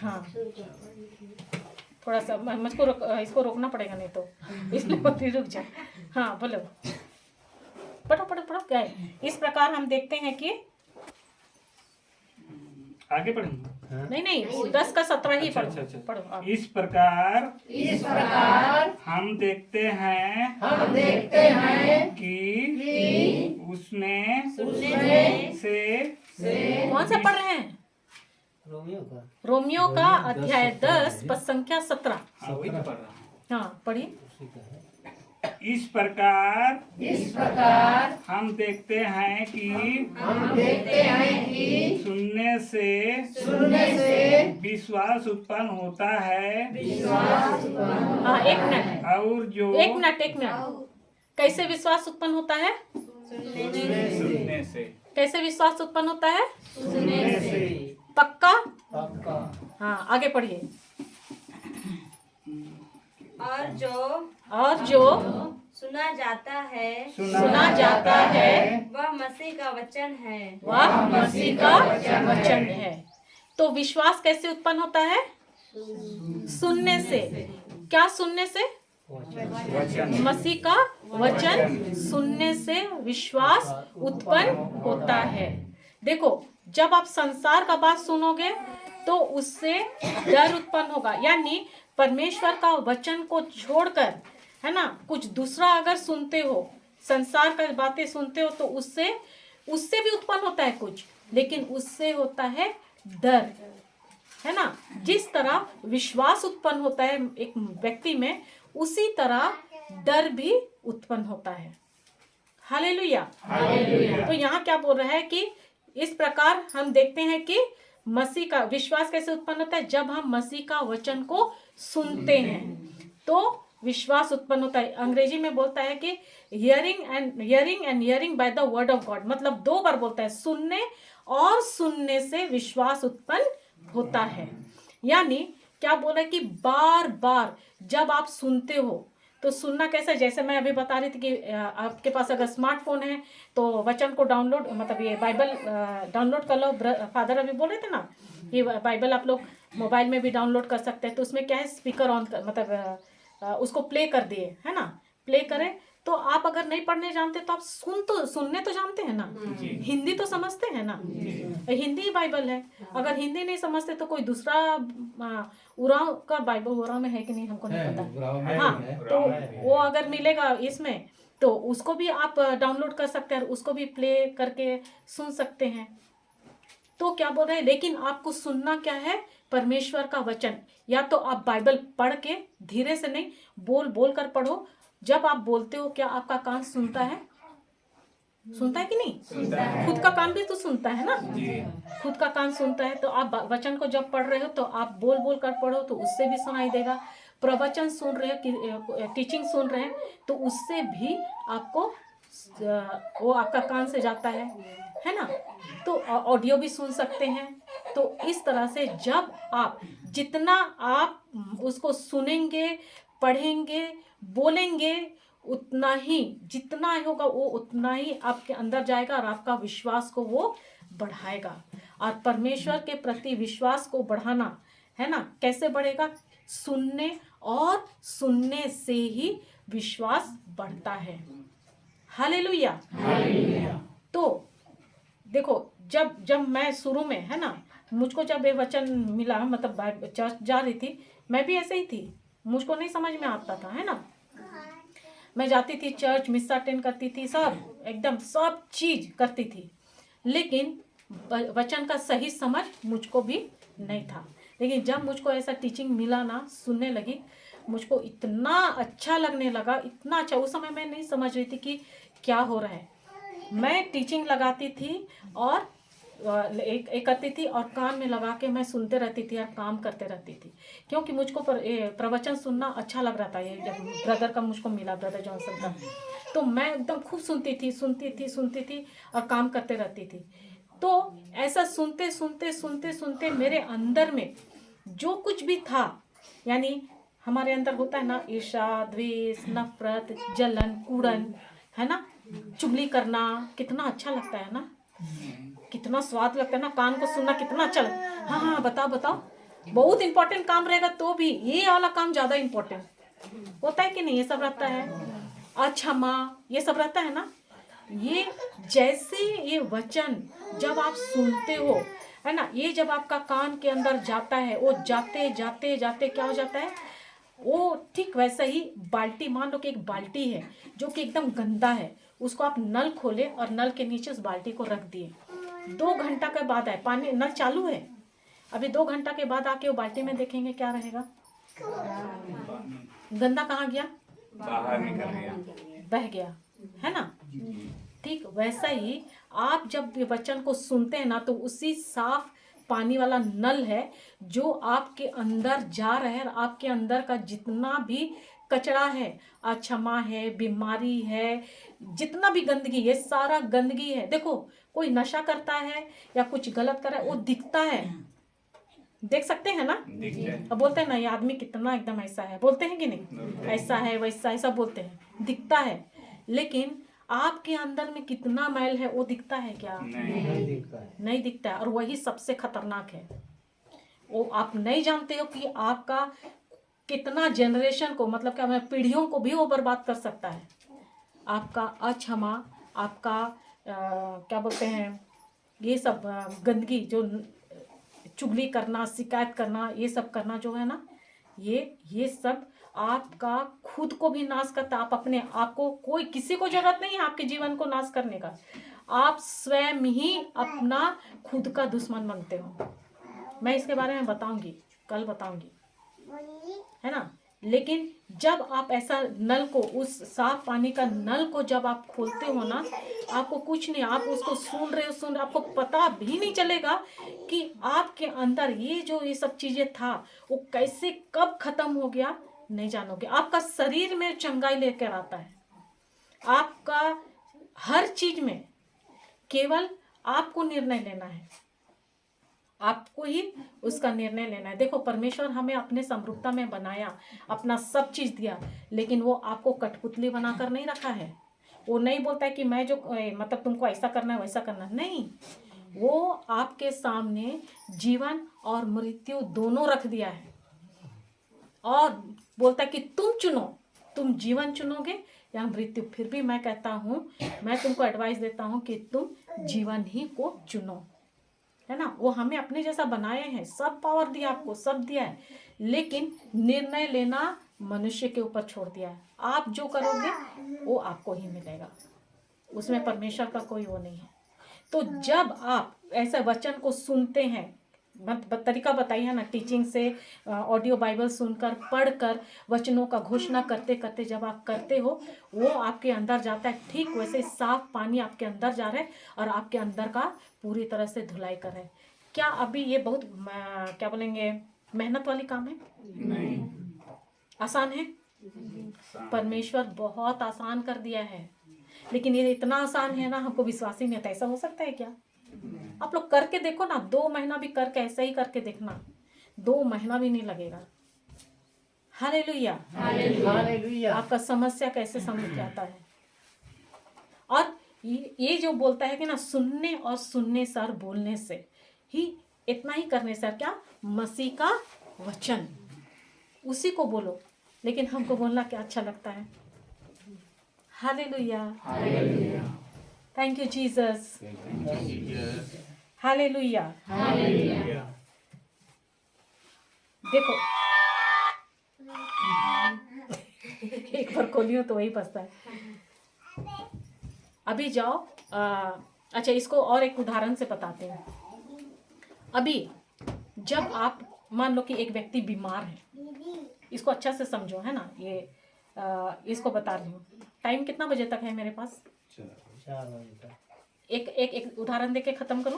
हाँ थोड़ा सा मुझको इसको रोकना पड़ेगा, नहीं तो इसलिए मत रुक जाए। हाँ बोलो, पढ़ो क्या है? इस प्रकार हम देखते हैं कि, आगे पढ़ेंगे। नहीं 10 का 17 ही पढ़ो। अच्छा। पढ़ो आप। इस प्रकार हम देखते हैं कि उसने से कौन सा पढ़ रहे हैं? रोमियो का अध्याय 10 पद संख्या 17। हाँ वही तो पढ़ रहा हूँ। हाँ पढ़िए। इस प्रकार हम देखते हैं कि सुनने से विश्वास उत्पन्न होता है हाँ एक मिनट। कैसे विश्वास उत्पन्न होता है? सुनने से। कैसे विश्वास उत्पन्न होता है? सुनने से। पक्का? पक्का। हाँ आगे पढ़िए। और जो सुना जाता है वह मसीह का वचन है। तो विश्वास कैसे उत्पन्न होता है? सुनने से। क्या सुनने से? वचन। मसीह का वचन सुनने से विश्वास उत्पन्न होता है। देखो जब आप संसार का बात सुनोगे तो उससे डर उत्पन्न होगा, यानी परमेश्वर का वचन को छोड़कर, है ना, कुछ दूसरा अगर सुनते हो, संसार का बातें सुनते हो, तो उससे भी उत्पन्न होता है कुछ, लेकिन उससे होता है डर, है ना। जिस तरह विश्वास उत्पन्न होता है एक व्यक्ति में, उसी तरह डर भी उत्पन्न होता है। हालेलुया। तो यहाँ क्या बोल रहा है कि इस प्रकार हम देखते हैं कि मसीह का विश्वास कैसे उत्पन्न होता है? जब हम मसीह का वचन को सुनते हैं तो विश्वास उत्पन्न होता है। अंग्रेजी में बोलता है कि hearing by the word of God, मतलब 2 बार बोलता है, सुनने और सुनने से विश्वास उत्पन्न होता है। यानी क्या बोला है कि बार बार जब आप सुनते हो तो सुनना कैसा है? जैसे मैं अभी बता रही थी कि आपके पास अगर स्मार्टफोन है तो वचन को डाउनलोड, मतलब ये बाइबल डाउनलोड कर लो। फादर अभी बोल रहे थे ना कि बाइबल आप लोग मोबाइल में भी डाउनलोड कर सकते हैं। तो उसमें क्या है, स्पीकर ऑन कर, मतलब उसको प्ले कर दिए, है ना, प्ले करें तो आप अगर नहीं पढ़ने जानते तो आप सुनने तो जानते हैं ना, हिंदी तो समझते हैं ना, हिंदी ही बाइबल है। अगर हिंदी नहीं समझते तो कोई दूसरा उराव का बाइबल, उराव में है कि नहीं हमको नहीं पता, हाँ, तो वो अगर मिलेगा इसमें तो उसको भी आप डाउनलोड कर सकते हैं और उसको भी प्ले करके सुन सकते हैं। तो क्या बोल रहे हैं, लेकिन आपको सुनना क्या है? परमेश्वर का वचन। या तो आप बाइबल पढ़ के धीरे से नहीं, बोल बोल कर पढ़ो। जब आप बोलते हो क्या आपका कान सुनता है? सुनता है कि नहीं? सुनता है। खुद का कान भी तो सुनता है ना, खुद का कान सुनता है। तो आप वचन को जब पढ़ रहे हो तो आप बोल बोल कर पढ़ो तो उससे भी सुनाई देगा। प्रवचन सुन रहे हो, टीचिंग सुन रहे हैं तो उससे भी आपको वो आपका कान से जाता है ना। तो ऑडियो भी सुन सकते हैं। तो इस तरह से जब आप जितना आप उसको सुनेंगे, पढ़ेंगे, बोलेंगे, उतना ही जितना होगा वो उतना ही आपके अंदर जाएगा और आपका विश्वास को वो बढ़ाएगा। और परमेश्वर के प्रति विश्वास को बढ़ाना है ना, कैसे बढ़ेगा? सुनने, और सुनने से ही विश्वास बढ़ता है। हालेलुया। तो देखो, जब मैं शुरू में, है ना, मुझको जब ये वचन मिला, मतलब चर्च जा रही थी, मैं भी ऐसे ही थी, मुझको नहीं समझ में आता था, है ना। मैं जाती थी चर्च, मिस्सा अटेंड करती थी, सब एकदम सब चीज करती थी, लेकिन वचन का सही समझ मुझको भी नहीं था। लेकिन जब मुझको ऐसा टीचिंग मिला ना, सुनने लगी, मुझको इतना अच्छा लगने लगा, इतना अच्छा। उस समय मैं नहीं समझ रही थी कि क्या हो रहा है। मैं टीचिंग लगाती थी और एक करती थी और कान में लगा के मैं सुनते रहती थी और काम करते रहती थी, क्योंकि मुझको प्रवचन सुनना अच्छा लग रहा था। ये जब ब्रदर का मुझको मिला, ब्रदर जॉनसन का, तो मैं एकदम खूब सुनती थी और काम करते रहती थी। तो ऐसा सुनते मेरे अंदर में जो कुछ भी था, यानी हमारे अंदर होता है ना, ईर्ष्या, द्वेष, नफरत, जलन, कूड़न, है ना, चुगली करना, कितना अच्छा लगता है ना, कितना स्वाद लगता है ना, कान को सुनना कितना अच्छा लगता है। हाँ, बताओ, बहुत इंपॉर्टेंट काम रहेगा तो भी ये वाला काम ज्यादा इंपॉर्टेंट होता है कि नहीं? ये सब रहता है, अच्छा माँ, ये सब रहता है ना। ये जैसे ये वचन जब आप सुनते हो, है ना, ये जब आपका कान के अंदर जाता है, वो जाते क्या हो जाता है, वो ठीक वैसा ही बाल्टी, मान लो कि एक बाल्टी है जो कि एकदम गंदा है, उसको आप नल खोले और नल के नीचे उस बाल्टी को रख दिए, 2 घंटा के बाद आए, पानी नल चालू है, अभी 2 घंटा के बाद आके वो बाल्टी में देखेंगे क्या रहेगा? गंदा कहाँ गया? बाहर निकल गया, बह गया, है ना। ठीक वैसा ही आप जब वचन को सुनते हैं ना, तो उसी साफ पानी वाला नल है जो आपके अंदर जा रहा है, और आपके अंदर का जितना भी कचरा है, अक्षमा है, बीमारी है, जितना भी गंदगी, ये सारा गंदगी है। देखो, कोई नशा करता है या कुछ गलत कर रहा है, वो दिखता है, देख सकते हैं ना। अब बोलते हैं ना, ये आदमी कितना एकदम ऐसा है, बोलते हैं कि नहीं, ऐसा है वैसा ऐसा बोलते हैं, दिखता है। लेकिन आपके अंदर में कितना मैल है वो दिखता है क्या? नहीं दिखता है। और वही सबसे खतरनाक है। वो आप नहीं जानते हो कि आपका कितना जनरेशन को, मतलब क्या, पीढ़ियों को भी वो बर्बाद कर सकता है। आपका अक्षमा, आपका क्या बोलते हैं, ये सब गंदगी, जो चुगली करना, शिकायत करना, ये सब करना जो है ना, ये सब आपका खुद को भी नाश करता। आप अपने आप को, कोई किसी को जरूरत नहीं है आपके जीवन को नाश करने का, आप स्वयं ही अपना खुद का दुश्मन बनते हो। मैं इसके बारे में बताऊंगी, कल बताऊंगी, है ना। लेकिन जब आप ऐसा नल को, उस साफ पानी का नल को जब आप खोलते हो ना, आपको कुछ नहीं, आप उसको सुन रहे हो, आपको पता भी नहीं चलेगा कि आपके अंदर ये सब चीजें था, वो कैसे कब खत्म हो गया नहीं जानोगे। आपका शरीर में चंगाई लेकर आता है, आपका हर चीज में केवल आपको निर्णय लेना है, आपको ही उसका निर्णय लेना है। देखो, परमेश्वर हमें अपने समरूपता में बनाया, अपना सब चीज दिया, लेकिन वो आपको कठपुतली बनाकर नहीं रखा है। वो नहीं बोलता है कि मैं जो मतलब तुमको ऐसा करना है वैसा करना, नहीं। वो आपके सामने जीवन और मृत्यु दोनों रख दिया है और बोलता है कि तुम चुनो, तुम जीवन चुनोगे या मृत्यु। फिर भी मैं कहता हूँ, मैं तुमको एडवाइस देता हूँ कि तुम जीवन ही को चुनो, है ना। वो हमें अपने जैसा बनाए हैं, सब पावर दिया आपको, सब दिया है, लेकिन निर्णय लेना मनुष्य के ऊपर छोड़ दिया है। आप जो करोगे वो आपको ही मिलेगा, उसमें परमेश्वर का कोई वो नहीं है। तो जब आप ऐसे वचन को सुनते हैं, तरीका बताइए ना, टीचिंग से, ऑडियो बाइबल सुनकर, पढ़कर, वचनों का घोषणा करते करते जब आप करते हो, वो आपके अंदर जाता है। ठीक वैसे साफ पानी आपके अंदर जा रहा है और आपके अंदर का पूरी तरह से धुलाई कर रहा है। क्या अभी ये बहुत क्या बोलेंगे, मेहनत वाली काम है? नहीं, आसान है? परमेश्वर बहुत आसान कर दिया है, लेकिन ये इतना आसान है ना, हमको विश्वास ही नहीं आता। ऐसा हो सकता है क्या? आप लोग करके देखो ना, 2 महीना भी करके ऐसा ही करके देखना, 2 महीना भी नहीं लगेगा। Hallelujah, hallelujah. आपका समस्या कैसे समझ जाता है। और ये जो बोलता है कि ना, सुनने और सुनने से और बोलने से ही, इतना ही करने से, क्या, मसीह का वचन, उसी को बोलो। लेकिन हमको बोलना क्या अच्छा लगता है। Hallelujah, thank you Jesus, hallelujah. देखो, एक बार खोलियो तो वही बसता है। अभी जाओ, अच्छा, इसको और एक उदाहरण से बताते हैं। अभी जब आप मान लो कि एक व्यक्ति बीमार है, इसको अच्छा से समझो, है ना, ये इसको बता रही हूँ। टाइम कितना बजे तक है मेरे पास? 4 बजे तक। एक उदाहरण देके खत्म करो।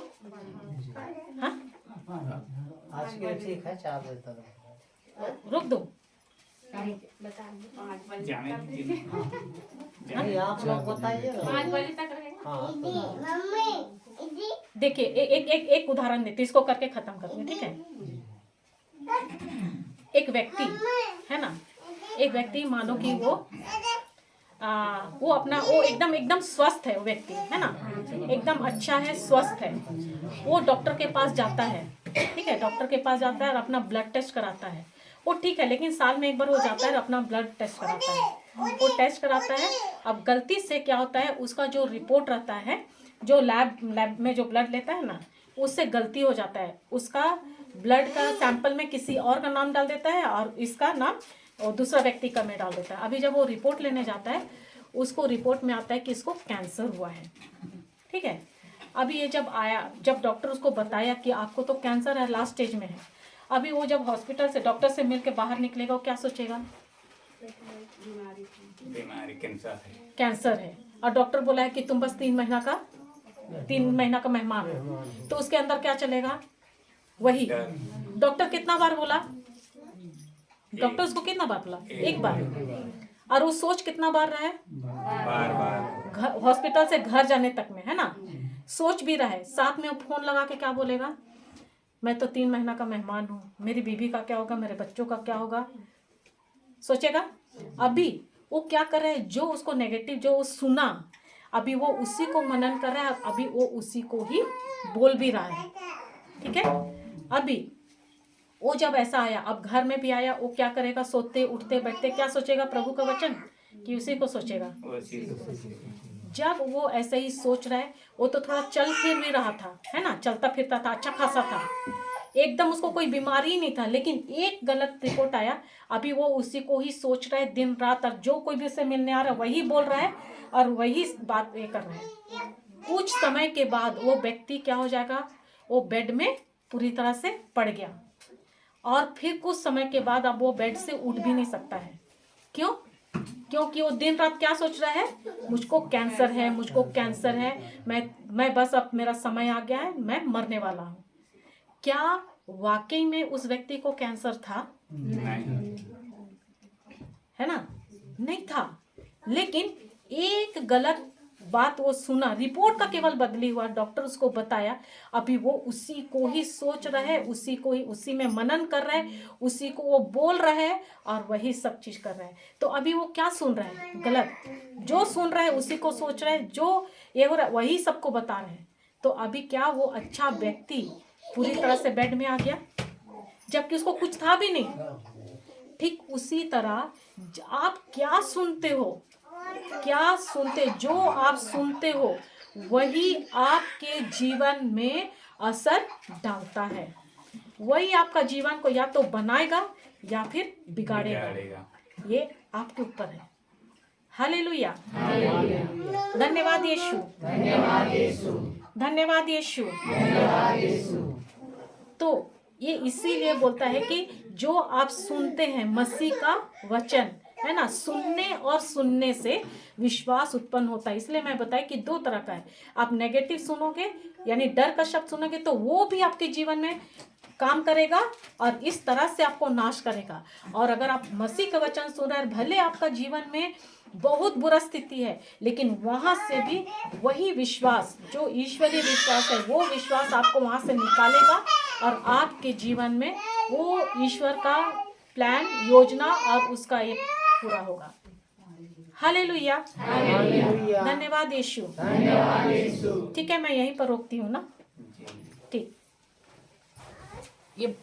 हाँ, आज के ठीक है, 4 बजे तक। रोक दो। जाने दीजिए। नहीं, आप लोग बताइए। 5 बजे तक रहेगा। हाँ, देखिए, एक उदाहरण देते, इसको करके खत्म करेंगे, ठीक है। एक व्यक्ति है ना, एक व्यक्ति मानो कि वो अपना, वो एकदम स्वस्थ है, वो व्यक्ति है ना, एकदम अच्छा है, स्वस्थ है। वो डॉक्टर के पास जाता है, ठीक है, डॉक्टर के पास जाता है और अपना ब्लड टेस्ट कराता है। वो ठीक है, लेकिन साल में एक बार वो जाता है और अपना ब्लड टेस्ट कराता है। वो टेस्ट कराता है, अब गलती से क्या होता है, उसका जो रिपोर्ट रहता है, जो लैब में जो ब्लड लेता है ना, उससे गलती हो जाता है। उसका ब्लड का सैंपल में किसी और का नाम डाल देता है और इसका नाम और दूसरा व्यक्ति का में डाल देता है। अभी जब वो रिपोर्ट लेने जाता है, उसको रिपोर्ट में आता है कि इसको कैंसर हुआ है, ठीक है। अभी ये जब आया, जब डॉक्टर उसको बताया कि आपको तो कैंसर है, लास्ट स्टेज में है। अभी वो जब हॉस्पिटल से, डॉक्टर से मिल के बाहर निकलेगा, वो क्या सोचेगा? बीमारी कैंसर है। कैंसर है। और डॉक्टर बोला है कि तुम बस 3 महीना का मेहमान हो, तो उसके अंदर क्या चलेगा? वही। डॉक्टर कितना बार बोला? डॉक्टर उसको कितना बार बोला? एक बार। और वो सोच कितना बार रहा है? बार। हॉस्पिटल से घर जाने तक में, है ना, सोच भी रहा है। साथ में वो फोन लगा के क्या बोलेगा? मैं तो 3 महीना का मेहमान हूँ, मेरी बीवी का क्या होगा, मेरे बच्चों का क्या होगा, सोचेगा। अभी वो क्या कर रहा है, जो उसको नेगेटिव जो सुना, अभी वो उसी को मनन कर रहा है, अभी वो उसी को ही बोल भी रहा है, ठीक है। अभी वो जब ऐसा आया, अब घर में भी आया, वो क्या करेगा? सोते उठते बैठते क्या सोचेगा? प्रभु का वचन, कि उसी को सोचेगा। जब वो ऐसे ही सोच रहा है, वो तो थोड़ा चल फिर भी रहा था, है ना, चलता फिरता था, अच्छा खासा था, एकदम उसको कोई बीमारी ही नहीं था, लेकिन एक गलत रिपोर्ट आया। अभी वो उसी को ही सोच रहा है दिन रात, और जो कोई भी उससे मिलने आ रहा है वही बोल रहा है और वही बात ये कर रहा है। कुछ समय के बाद वो व्यक्ति क्या हो जाएगा? वो बेड में पूरी तरह से पड़ गया और फिर कुछ समय के बाद अब वो बेड से उठ भी नहीं सकता है। क्यों? क्योंकि वो दिन रात क्या सोच रहा है, मुझको कैंसर है, मुझको कैंसर है, मैं बस अब मेरा समय आ गया है, मैं मरने वाला हूँ। क्या वाकई में उस व्यक्ति को कैंसर था? नहीं। है ना? नहीं था। लेकिन एक गलत बात वो सुना, रिपोर्ट का केवल बदली हुआ, डॉक्टर उसको बताया, अभी वो उसी को ही सोच रहा है, उसी को ही, उसी में मनन कर रहा है, उसी को वो बोल रहा है और वही सब चीज कर रहा है। तो अभी वो क्या सुन रहा है? गलत। जो सुन रहा है उसी को सोच रहा है, जो ये हो रहा है वही सबको बता रहे हैं। तो अभी क्या वो अच्छा व्यक्ति पूरी तरह से बेड में आ गया, जबकि उसको कुछ था भी नहीं। ठीक उसी तरह आप क्या सुनते हो, क्या सुनते, जो आप सुनते हो वही आपके जीवन में असर डालता है। वही आपका जीवन को या तो बनाएगा या फिर बिगाड़ेगा। ये आपके ऊपर है। हालेलुया। धन्यवाद यीशु, धन्यवाद यीशु। तो ये इसीलिए बोलता है कि जो आप सुनते हैं मसीह का वचन, है ना, सुनने और सुनने से विश्वास उत्पन्न होता है। इसलिए मैं बताई कि दो तरह का है। आप नेगेटिव सुनोगे यानी डर का शब्द सुनोगे तो वो भी आपके जीवन में काम करेगा और इस तरह से आपको नाश करेगा। और अगर आप मसीह का वचन सुन रहे हैं, भले आपका जीवन में बहुत बुरा स्थिति है, लेकिन वहां से भी वही विश्वास, जो ईश्वरीय विश्वास है, वो विश्वास आपको वहां से निकालेगा और आपके जीवन में वो ईश्वर का प्लान, योजना और उसका ये पूरा होगा। हालेलुया। धन्यवाद यीशु। ठीक है, मैं यहीं पर रोकती हूँ ना। ठीक, ये